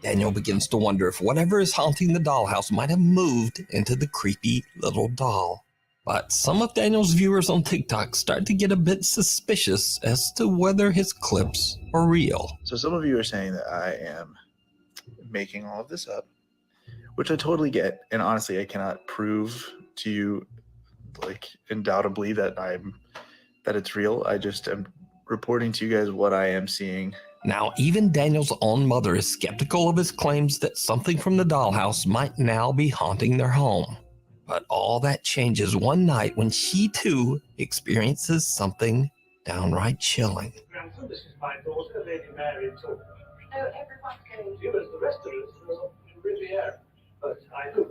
[SPEAKER 8] Daniel begins to wonder if whatever is haunting the dollhouse might have moved into the creepy little doll. But some of Daniel's viewers on TikTok start to get a bit suspicious as to whether his clips are real.
[SPEAKER 18] So some of you are saying that I am making all of this up, which I totally get. And honestly, I cannot prove to you, like, undoubtedly that it's real. I just am reporting to you guys what I am seeing.
[SPEAKER 8] Now, even Daniel's own mother is skeptical of his claims that something from the dollhouse might now be haunting their home. But all that changes one night when she too experiences something downright chilling.
[SPEAKER 15] This is my daughter, Lady Mary too. Oh, everyone's going. She was the rest of us was in Riviera, but I do.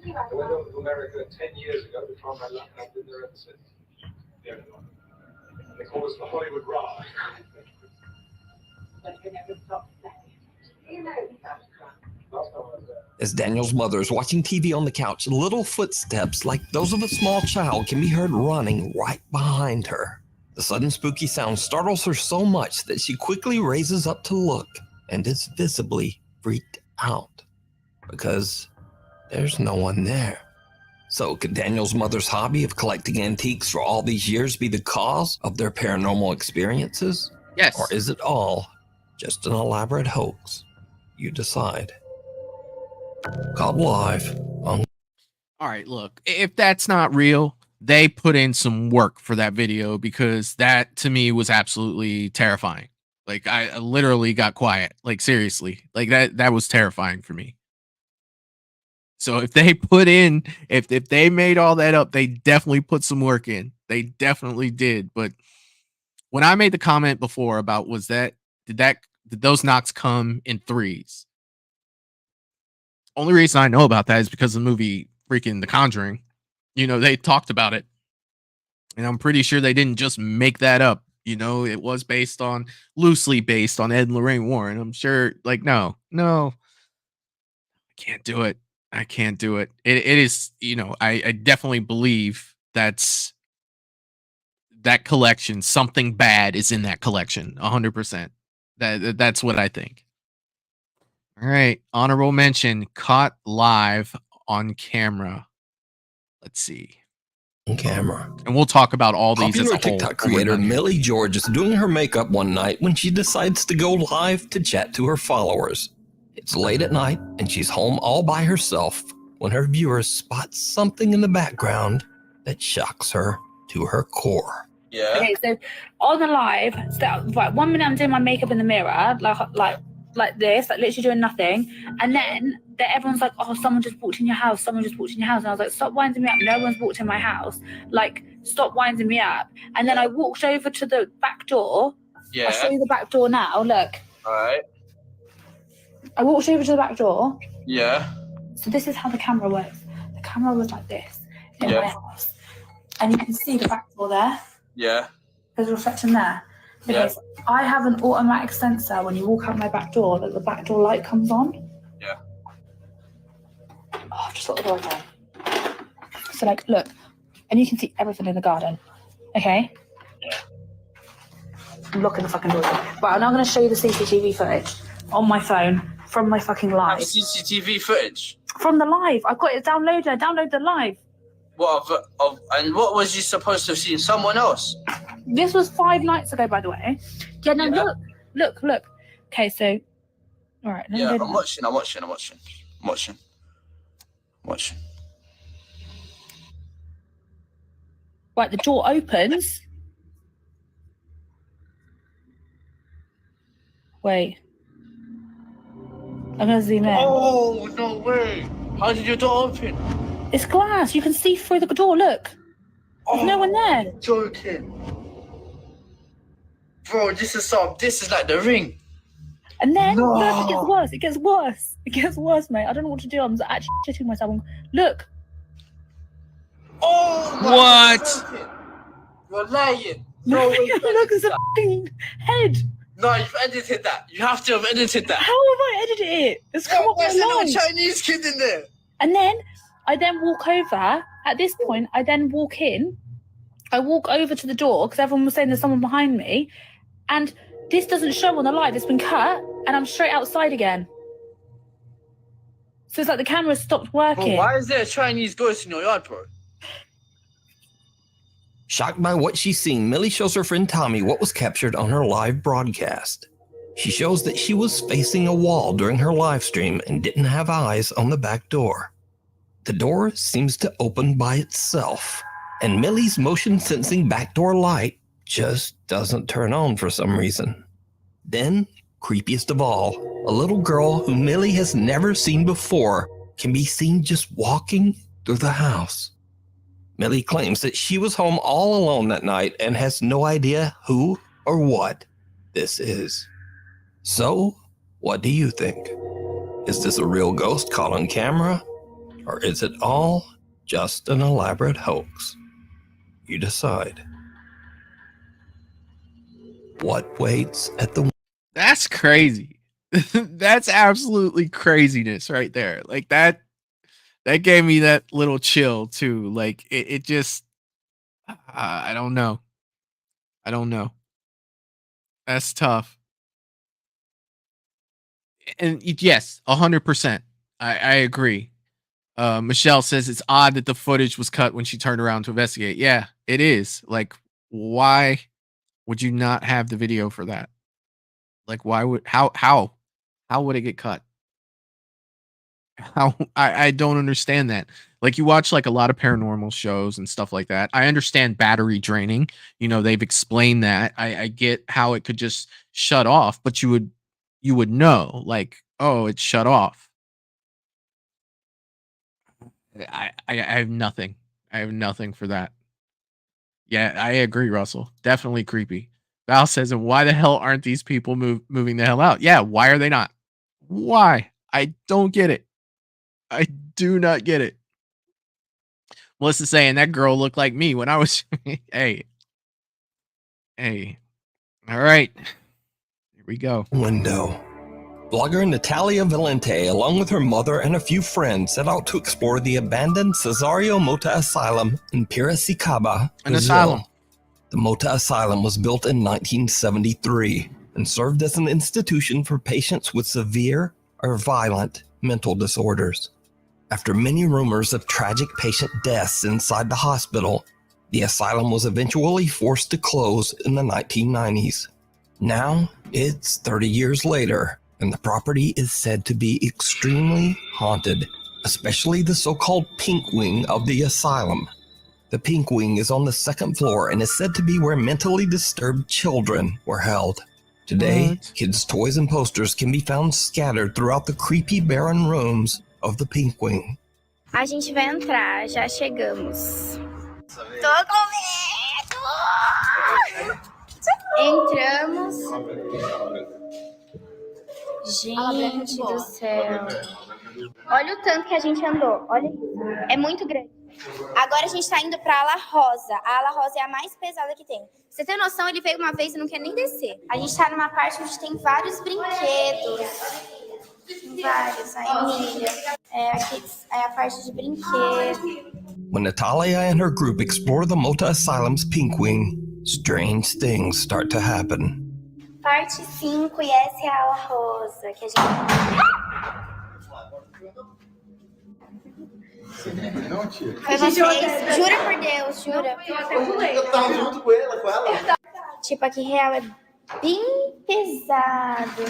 [SPEAKER 15] I went over to America 10 years ago to try my luck, and I've been there ever since. Yeah, they call us the Hollywood Raw. But you never stopped saying. You know, last time I was there.
[SPEAKER 8] As Daniel's mother is watching TV on the couch, little footsteps like those of a small child can be heard running right behind her. The sudden spooky sound startles her so much that she quickly raises up to look and is visibly freaked out because there's no one there. So could Daniel's mother's hobby of collecting antiques for all these years be the cause of their paranormal experiences?
[SPEAKER 7] Yes.
[SPEAKER 8] Or is it all just an elaborate hoax? You decide. Caught live on.
[SPEAKER 7] All right, look, if that's not real, they put in some work for that video because that to me was absolutely terrifying. Like I literally got quiet. Like seriously, like that was terrifying for me. So if they put in, if they made all that up, they definitely put some work in. They definitely did. But when I made the comment before about did those knocks come in threes? Only reason I know about that is because of the movie freaking The Conjuring. You know, they talked about it. And I'm pretty sure they didn't just make that up. You know, it was loosely based on Ed and Lorraine Warren. I'm sure, like, no, I can't do it. I can't do it. It is, you know, I definitely believe that collection, something bad is in that collection, 100%. That's what I think. All right, honorable mention, caught live on camera. Let's see.
[SPEAKER 8] On camera.
[SPEAKER 7] And we'll talk about all these as a
[SPEAKER 8] Popular
[SPEAKER 7] whole.
[SPEAKER 8] TikTok creator Millie George is doing her makeup one night when she decides to go live to chat to her followers. It's late at night and she's home all by herself when her viewers spot something in the background that shocks her to her core.
[SPEAKER 20] Yeah. Okay, so on the live, right, 1 minute I'm doing my makeup in the mirror, like this, like literally doing nothing, and then everyone's like, "Oh, someone just walked in your house. Someone just walked in your house." And I was like, "Stop winding me up! No one's walked in my house. Like, stop winding me up." And then I walked over to the back door.
[SPEAKER 21] Yeah.
[SPEAKER 20] I'll show you the back door now. Look.
[SPEAKER 21] All right.
[SPEAKER 20] I walked over to the back door.
[SPEAKER 21] Yeah.
[SPEAKER 20] So this is how the camera works. The camera was like this in my house, and you can see the back door there.
[SPEAKER 21] Yeah.
[SPEAKER 20] There's a reflection there. Okay,
[SPEAKER 21] Yeah.
[SPEAKER 20] so I have an automatic sensor when you walk out my back door that the back door light comes on.
[SPEAKER 21] Yeah.
[SPEAKER 20] Oh, I've just got the door again. So like, look, and you can see everything in the garden. Okay?
[SPEAKER 21] Yeah.
[SPEAKER 20] I'm locking the fucking door again. Right, and I'm going to show you the CCTV footage on my phone from my fucking live.
[SPEAKER 21] CCTV footage.
[SPEAKER 20] From the live. I've got it downloaded. I downloaded the live.
[SPEAKER 21] What and what was you supposed to have seen? Someone else?
[SPEAKER 20] This was 5 nights ago, by the way. Yeah, no, look. Okay, so, all right.
[SPEAKER 21] Yeah, I'm watching.
[SPEAKER 20] Right, the door opens. Wait. I'm gonna zoom in.
[SPEAKER 21] Oh, no way. How did your door open?
[SPEAKER 20] It's glass. You can see through the door. Look. There's no one there.
[SPEAKER 21] You're joking. Bro, this is like The Ring.
[SPEAKER 20] And then,
[SPEAKER 21] No.
[SPEAKER 20] look, it gets worse. It gets worse, mate. I don't know what to do. I'm actually shitting myself. Look.
[SPEAKER 21] Oh,
[SPEAKER 7] What?
[SPEAKER 21] You're lying.
[SPEAKER 20] No, look, there's a fucking head.
[SPEAKER 21] No, you've edited that. You have to have edited that.
[SPEAKER 20] How have I edited it? It's come up
[SPEAKER 21] There's a
[SPEAKER 20] my
[SPEAKER 21] little
[SPEAKER 20] life.
[SPEAKER 21] Chinese kid in there.
[SPEAKER 20] And then I walk over. At this point, I then walk in. I walk over to the door because everyone was saying there's someone behind me. And this doesn't show on the live. It's been cut. And I'm straight outside again. So it's like the camera stopped working.
[SPEAKER 21] Bro, why is there a Chinese ghost in your yard, bro?
[SPEAKER 8] Shocked by what she's seen, Millie shows her friend Tommy what was captured on her live broadcast. She shows that she was facing a wall during her live stream and didn't have eyes on the back door. The door seems to open by itself, and Millie's motion-sensing backdoor light just doesn't turn on for some reason. Then, creepiest of all, a little girl who Millie has never seen before can be seen just walking through the house. Millie claims that she was home all alone that night and has no idea who or what this is. So, what do you think? Is this a real ghost caught on camera? Or is it all just an elaborate hoax? You decide. What waits at the...
[SPEAKER 7] That's crazy. That's absolutely craziness right there. Like that gave me that little chill too. Like it just, I don't know. That's tough. And yes, 100%. I agree. Michelle says it's odd that the footage was cut when she turned around to investigate. Yeah, it is. Like, why would you not have the video for that? Like, why would how would it get cut? How I don't understand that. Like, you watch like a lot of paranormal shows and stuff like that. I understand battery draining. You know, they've explained that. I get how it could just shut off, but you would know, like, oh, it's shut off. I have nothing. I have nothing for that. Yeah, I agree, Russell. Definitely creepy. Val says, and why the hell aren't these people moving the hell out? Yeah, why are they not? Why? I don't get it. I do not get it. Melissa's saying that girl looked like me when I was. Hey. All right. Here we go.
[SPEAKER 8] Window. Blogger Natalia Valente, along with her mother and a few friends, set out to explore the abandoned Cesario Mota Asylum in Piracicaba,
[SPEAKER 7] An
[SPEAKER 8] Brazil.
[SPEAKER 7] asylum.
[SPEAKER 8] The Mota Asylum was built in 1973 and served as an institution for patients with severe or violent mental disorders. After many rumors of tragic patient deaths inside the hospital, the asylum was eventually forced to close in the 1990s. Now, it's 30 years later, and the property is said to be extremely haunted, especially the so-called Pink Wing of the asylum. The Pink Wing is on the second floor and is said to be where mentally disturbed children were held. Today, kids' toys and posters can be found scattered throughout the creepy, barren rooms of the Pink Wing.
[SPEAKER 1] A gente vai entrar, já chegamos. Tô com medo! Entramos. Gente do céu. Olha o tanto que a gente andou. Olha isso. É muito grande. Agora a gente tá indo pra ala rosa. A ala rosa é a mais pesada que tem. Você tem noção, ele veio uma vez e não quer nem descer. A gente tá numa parte onde tem vários brinquedos. Vários, a Emília. Aqui é a parte de brinquedo.
[SPEAKER 8] When Natalia and her group explore the Mota Asylum's Pink Wing, strange things start to happen.
[SPEAKER 1] Parte 5, e essa é a ala rosa, que a gente... Foi vocês? Jura por Deus, jura?
[SPEAKER 22] Eu tava junto com ela.
[SPEAKER 1] Tipo, aqui real é bem pesado.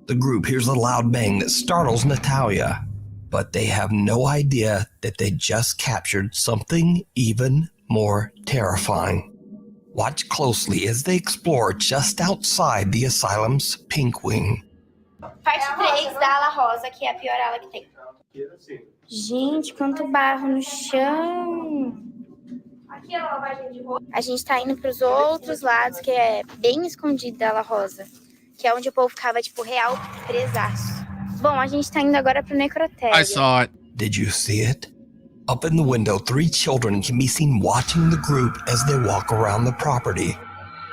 [SPEAKER 8] The group hears a loud bang that startles Natalia, but they have no idea that they just captured something even more terrifying. Watch closely as they explore just outside the asylum's Pink Wing.
[SPEAKER 1] Parte 3 da ala rosa, que é a pior ala que tem. Gente, quanto barro no chão. A gente tá indo pros outros lados, que é bem escondido da ala rosa. Que é onde o povo ficava, tipo, real presaço. Bom, a gente tá indo agora pro necrotério.
[SPEAKER 7] I saw it.
[SPEAKER 8] Did you see it? Up in the window, 3 children can be seen watching the group as they walk around the property.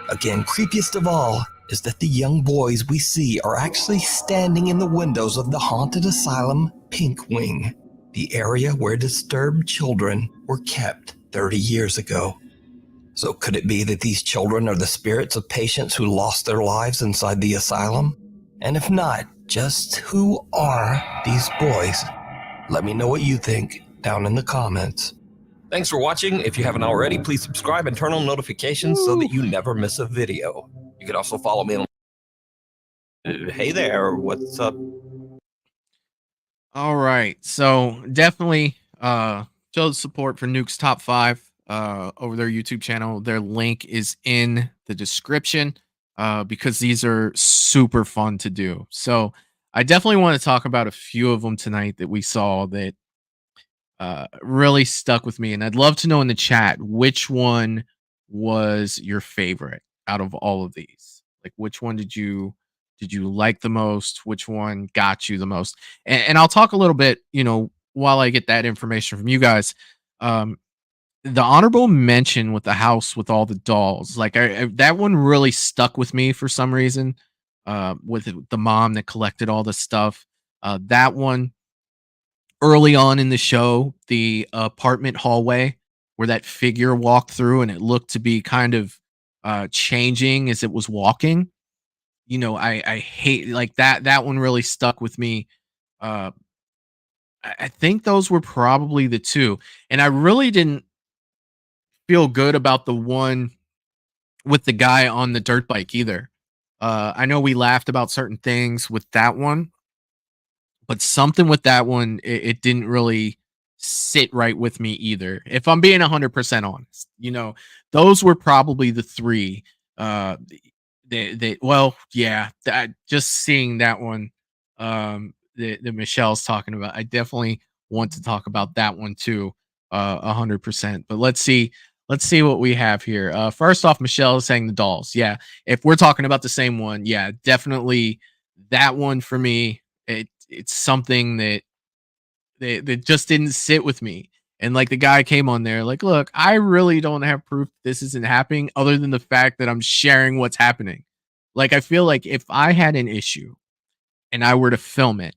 [SPEAKER 8] Again, creepiest of all is that the young boys we see are actually standing in the windows of the haunted asylum Pink Wing, the area where disturbed children were kept 30 years ago. So could it be that these children are the spirits of patients who lost their lives inside the asylum? And if not, just who are these boys? Let me know what you think down in the comments. Thanks for watching. If you haven't already, please subscribe and turn on notifications so that you never miss a video. You can also follow me on... Hey there, what's up?
[SPEAKER 7] All right. So definitely show the support for Nuke's Top 5 over their YouTube channel. Their link is in the description because these are super fun to do. So I definitely want to talk about a few of them tonight that we saw that really stuck with me. And I'd love to know in the chat which one was your favorite out of all of these. Like, which one did you like the most? Which one got you the most? And I'll talk a little bit, while I get that information from you guys. The honorable mention with the house with all the dolls, like that one really stuck with me for some reason. With the mom that collected all the stuff. That one early on in the show, the apartment hallway where that figure walked through and it looked to be kind of changing as it was walking. I hate like that. That one really stuck with me. I think those were probably the two. And I really didn't feel good about the one with the guy on the dirt bike either. I know we laughed about certain things with that one, but something with that one, it didn't really sit right with me either. If I'm being 100% honest, those were probably the three. Well, yeah, just seeing that one, that Michelle's talking about, I definitely want to talk about that one too, 100%. But let's see what we have here. First off, Michelle is saying the dolls. Yeah, if we're talking about the same one, yeah, definitely that one for me. It's something that just didn't sit with me. And like the guy came on there, like, look, I really don't have proof this isn't happening other than the fact that I'm sharing what's happening. Like, I feel like if I had an issue and I were to film it,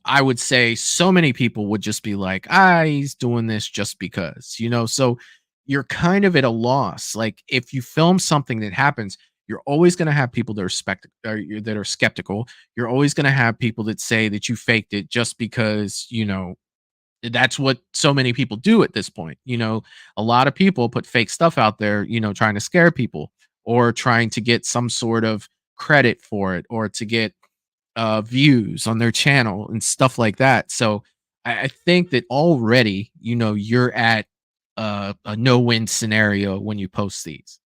[SPEAKER 7] I would say so many people would just be like, he's doing this just because, so you're kind of at a loss. Like, if you film something that happens, you're always going to have people that are skeptical. You're always going to have people that say that you faked it just because, that's what so many people do at this point. A lot of people put fake stuff out there, trying to scare people or trying to get some sort of credit for it or to get views on their channel and stuff like that. So I think that already, you're at a no-win scenario when you post these.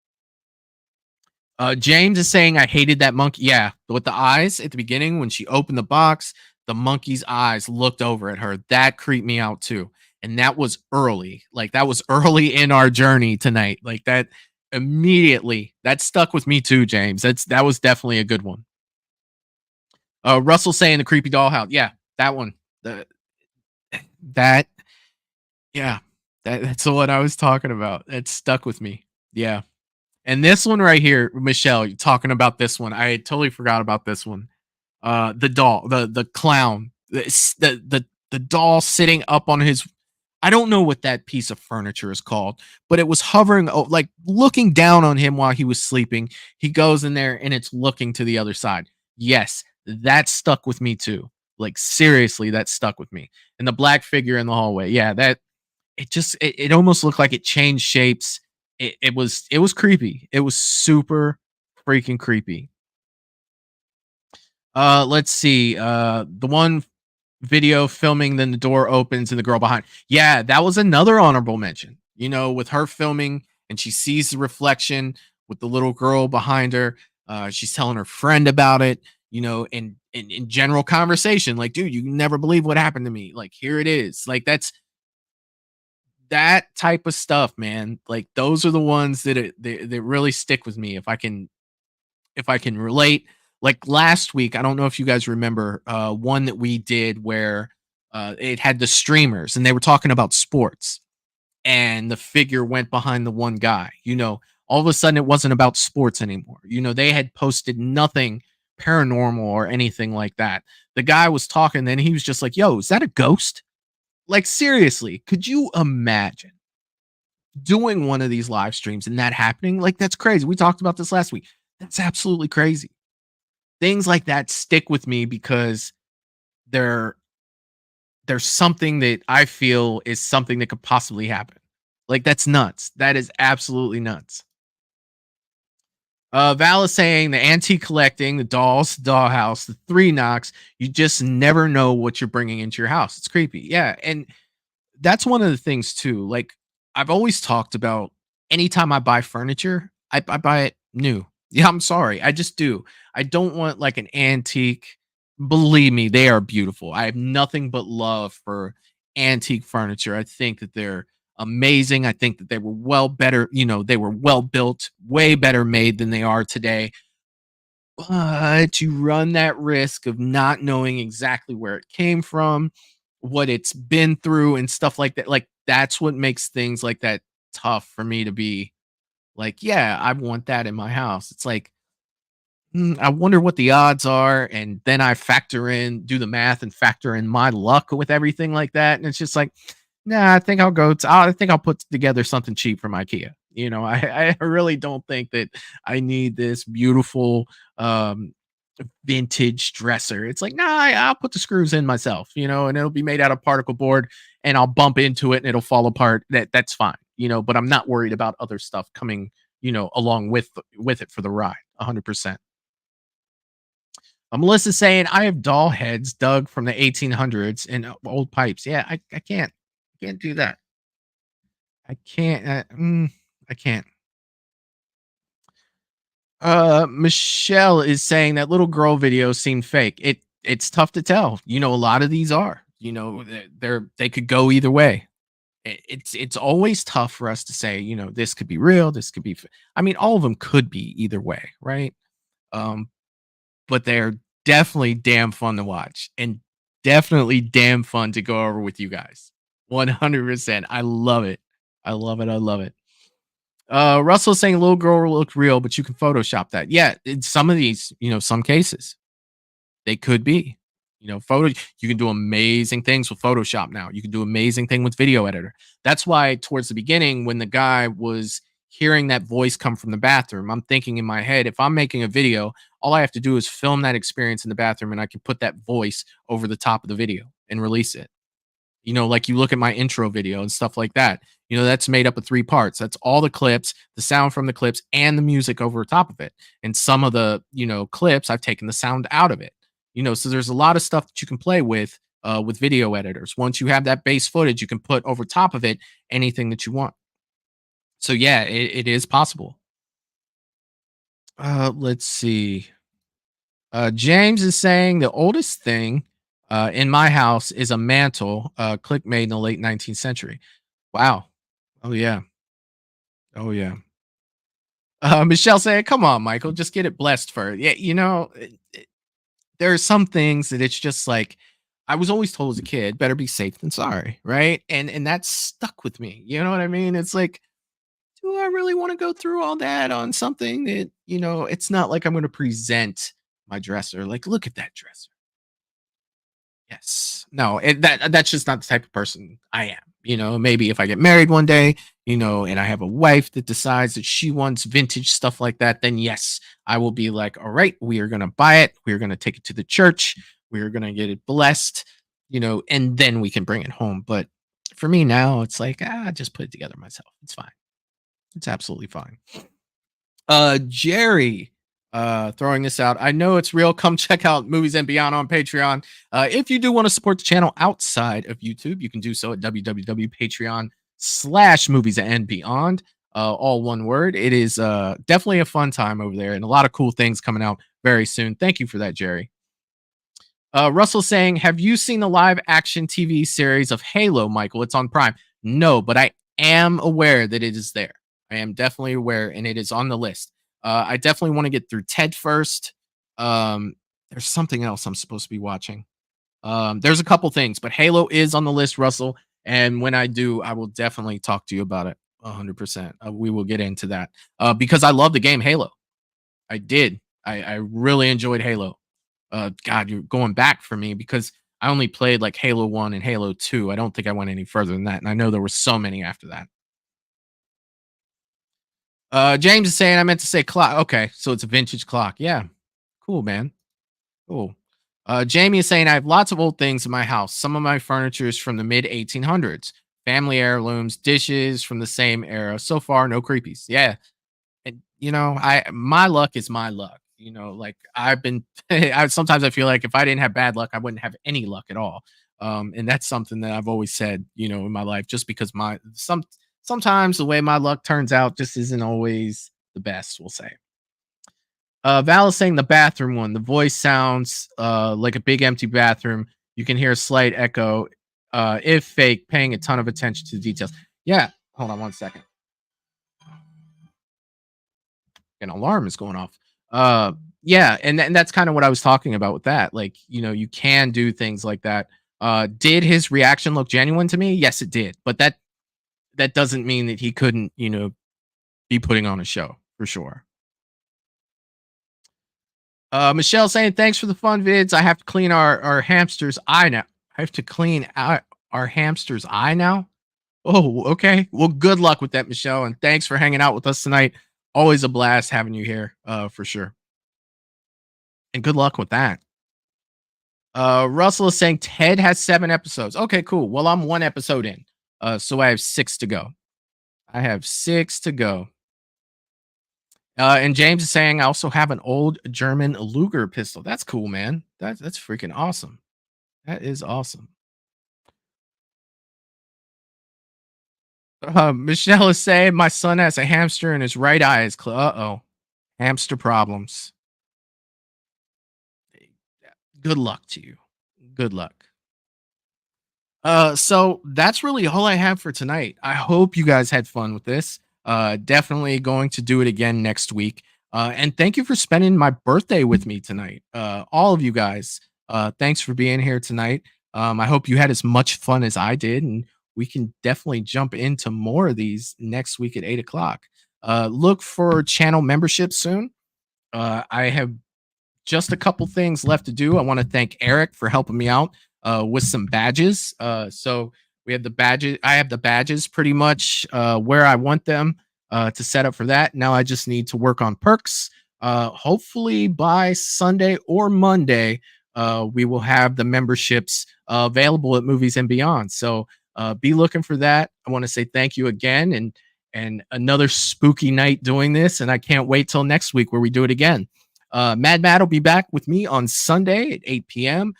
[SPEAKER 7] James is saying, I hated that monkey. Yeah, with the eyes at the beginning when she opened the box, the monkey's eyes looked over at her. That creeped me out too. And that was early. Like, that was early in our journey tonight. Like, that immediately, that stuck with me too, James. That was definitely a good one. Russell saying the creepy dollhouse. Yeah, that one. That's what I was talking about. That stuck with me. Yeah. And this one right here, Michelle, you're talking about this one. I totally forgot about this one. The doll, the clown, the doll sitting up on his, I don't know what that piece of furniture is called, but it was hovering, like looking down on him while he was sleeping. He goes in there and it's looking to the other side. Yes, that stuck with me too. Like, seriously, that stuck with me. And the black figure in the hallway. Yeah, it almost looked like it changed shapes. It was creepy. It was super freaking creepy. Let's see. The one video filming, then the door opens and the girl behind. Yeah, that was another honorable mention. With her filming and she sees the reflection with the little girl behind her. She's telling her friend about it, and in general conversation, like, dude, you never believe what happened to me. Like, here it is. Like, that's that type of stuff, man. Like, those are the ones that really stick with me. If I can relate. Like last week, I don't know if you guys remember one that we did where it had the streamers and they were talking about sports and the figure went behind the one guy. All of a sudden it wasn't about sports anymore. They had posted nothing paranormal or anything like that. The guy was talking, then he was just like, yo, is that a ghost? Like, seriously, could you imagine doing one of these live streams and that happening? Like, that's crazy. We talked about this last week. That's absolutely crazy. Things like that stick with me because there's something that I feel is something that could possibly happen. Like, that's nuts. That is absolutely nuts. Val is saying the antique collecting, the dolls, the dollhouse, the 3 knocks, you just never know what you're bringing into your house. It's creepy. Yeah. And that's one of the things too. Like, I've always talked about anytime I buy furniture, I buy it new. Yeah, I'm sorry. I just do. I don't want like an antique. Believe me, they are beautiful. I have nothing but love for antique furniture. I think that they're amazing. I think that they were they were well built, way better made than they are today. But you run that risk of not knowing exactly where it came from, what it's been through and stuff like that. Like, that's what makes things like that tough for me to be like, yeah, I want that in my house. It's like, I wonder what the odds are. And then I do the math and factor in my luck with everything like that. And it's just like, nah, I think I'll put together something cheap from IKEA. I really don't think that I need this beautiful vintage dresser. It's like, nah, I'll put the screws in myself, and it'll be made out of particle board and I'll bump into it and it'll fall apart. That's fine, but I'm not worried about other stuff coming, along with it for the ride. 100%. Melissa's saying I have doll heads dug from the 1800s and old pipes. Yeah, I can't do that. I can't. I can't. Michelle is saying that little girl videos seem fake. It's tough to tell. You know, a lot of these are. You know, they could go either way. It's always tough for us to say, you know, this could be real, this could be. I mean, all of them could be either way, right? But they're definitely damn fun to watch and definitely damn fun to go over with you guys. 100%. I love it. I love it. I love it. Russell's saying little girl looked real, but you can Photoshop that. Yeah, in some of these, you know, some cases they could be. You know, you can do amazing things with Photoshop now. You can do amazing thing with video editor. That's why towards the beginning, when the guy was hearing that voice come from the bathroom, I'm thinking in my head, if I'm making a video, all I have to do is film that experience in the bathroom and I can put that voice over the top of the video and release it. You know, like you look at my intro video and stuff like that. You know, that's made up of 3 parts. That's all the clips, the sound from the clips, and the music over top of it. And some of the, you know, clips, I've taken the sound out of it. You know, so there's a lot of stuff that you can play with video editors. Once you have that base footage, you can put over top of it anything that you want. So yeah, it is possible. Let's see. James is saying the oldest thing in my house is a mantle, click made in the late 19th century. Wow. Oh yeah. Oh yeah. Michelle saying, "Come on, Michael, just get it blessed first." Yeah, you know, there are some things that it's just like I was always told as a kid, better be safe than sorry, right? And that stuck with me. You know what I mean? It's like, do I really want to go through all that on something that, you know, it's not like I'm going to present my dresser like, look at that dresser. Yes. No, that's just not the type of person I am. You know, maybe if I get married one day, you know, and I have a wife that decides that she wants vintage stuff like that, then yes, I will be like, all right, we are going to buy it. We are going to take it to the church. We are going to get it blessed, you know, and then we can bring it home. But for me now, it's like, just put it together myself. It's fine. It's absolutely fine. Jerry, throwing this out. I know it's real. Come check out Movies and Beyond on Patreon. If you do want to support the channel outside of YouTube, you can do so at www.patreon.com/moviesandbeyond. All one word. It is definitely a fun time over there and a lot of cool things coming out very soon. Thank you for that, Jerry. Russell saying, have you seen the live action TV series of Halo, Michael? It's on Prime. No, but I am aware that it is there. I am definitely aware, and it is on the list. I definitely want to get through Ted first. There's something else I'm supposed to be watching. There's a couple things, but Halo is on the list, Russell. And when I do, I will definitely talk to you about it 100%. We will get into that because I love the game Halo. I did. I really enjoyed Halo. God, you're going back for me because I only played like Halo 1 and Halo 2. I don't think I went any further than that. And I know there were so many after that. James is saying I meant to say clock. Okay, so it's a vintage clock. Yeah. Cool, man. Cool. Jamie is saying I have lots of old things in my house. Some of my furniture is from the mid 1800s. Family heirlooms, dishes from the same era. So far, no creepies. Yeah. And you know, my luck is my luck. You know, like I've been sometimes I feel like if I didn't have bad luck, I wouldn't have any luck at all. And that's something that I've always said, you know, in my life, just because sometimes the way my luck turns out just isn't always the best, we'll say. Val is saying the bathroom one. The voice sounds like a big empty bathroom. You can hear a slight echo. If fake, paying a ton of attention to the details. Yeah. Hold on one second. An alarm is going off. Yeah, and that's kind of what I was talking about with that. Like, you know, you can do things like that. Did his reaction look genuine to me? Yes, it did. But that doesn't mean that he couldn't, you know, be putting on a show for sure. Michelle saying, thanks for the fun vids. I have to clean our hamster's eye now. I have to clean out our hamster's eye now. Oh, okay. Well, good luck with that, Michelle. And thanks for hanging out with us tonight. Always a blast having you here, for sure. And good luck with that. Russell is saying Ted has 7 episodes. Okay, cool. Well, I'm 1 episode in. So I have 6 to go. I have 6 to go. And James is saying I also have an old German Luger pistol. That's cool, man. That's freaking awesome. That is awesome. Michelle is saying my son has a hamster in his right eye is uh-oh. Hamster problems. Good luck to you. Good luck. So that's really all I have for tonight. I hope you guys had fun with this. Definitely going to do it again next week. And thank you for spending my birthday with me tonight. All of you guys. Thanks for being here tonight. I hope you had as much fun as I did, and we can definitely jump into more of these next week at 8 o'clock. Look for channel membership soon. I have just a couple things left to do. I want to thank Eric for helping me out with some badges. So we have the badges. I have the badges pretty much where I want them to set up for that. Now I just need to work on perks. Hopefully by Sunday or Monday, we will have the memberships available at Movies and Beyond. So be looking for that. I want to say thank you again, and another spooky night doing this. And I can't wait till next week where we do it again. Mad Matt will be back with me on Sunday at 8 p.m.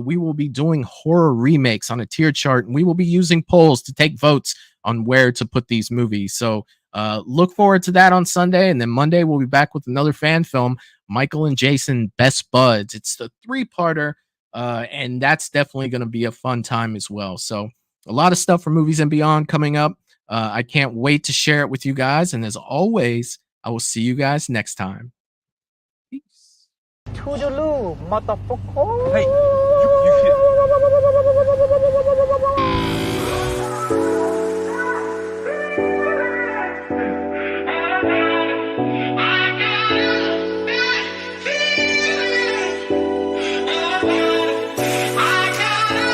[SPEAKER 7] We will be doing horror remakes on a tier chart, and we will be using polls to take votes on where to put these movies. So look forward to that on Sunday. And then Monday, we'll be back with another fan film, Michael and Jason Best Buds. It's the 3-parter, and that's definitely going to be a fun time as well. So a lot of stuff for Movies and Beyond coming up. I can't wait to share it with you guys. And as always, I will see you guys next time.
[SPEAKER 4] Toodaloo, motherfucker. Hey, you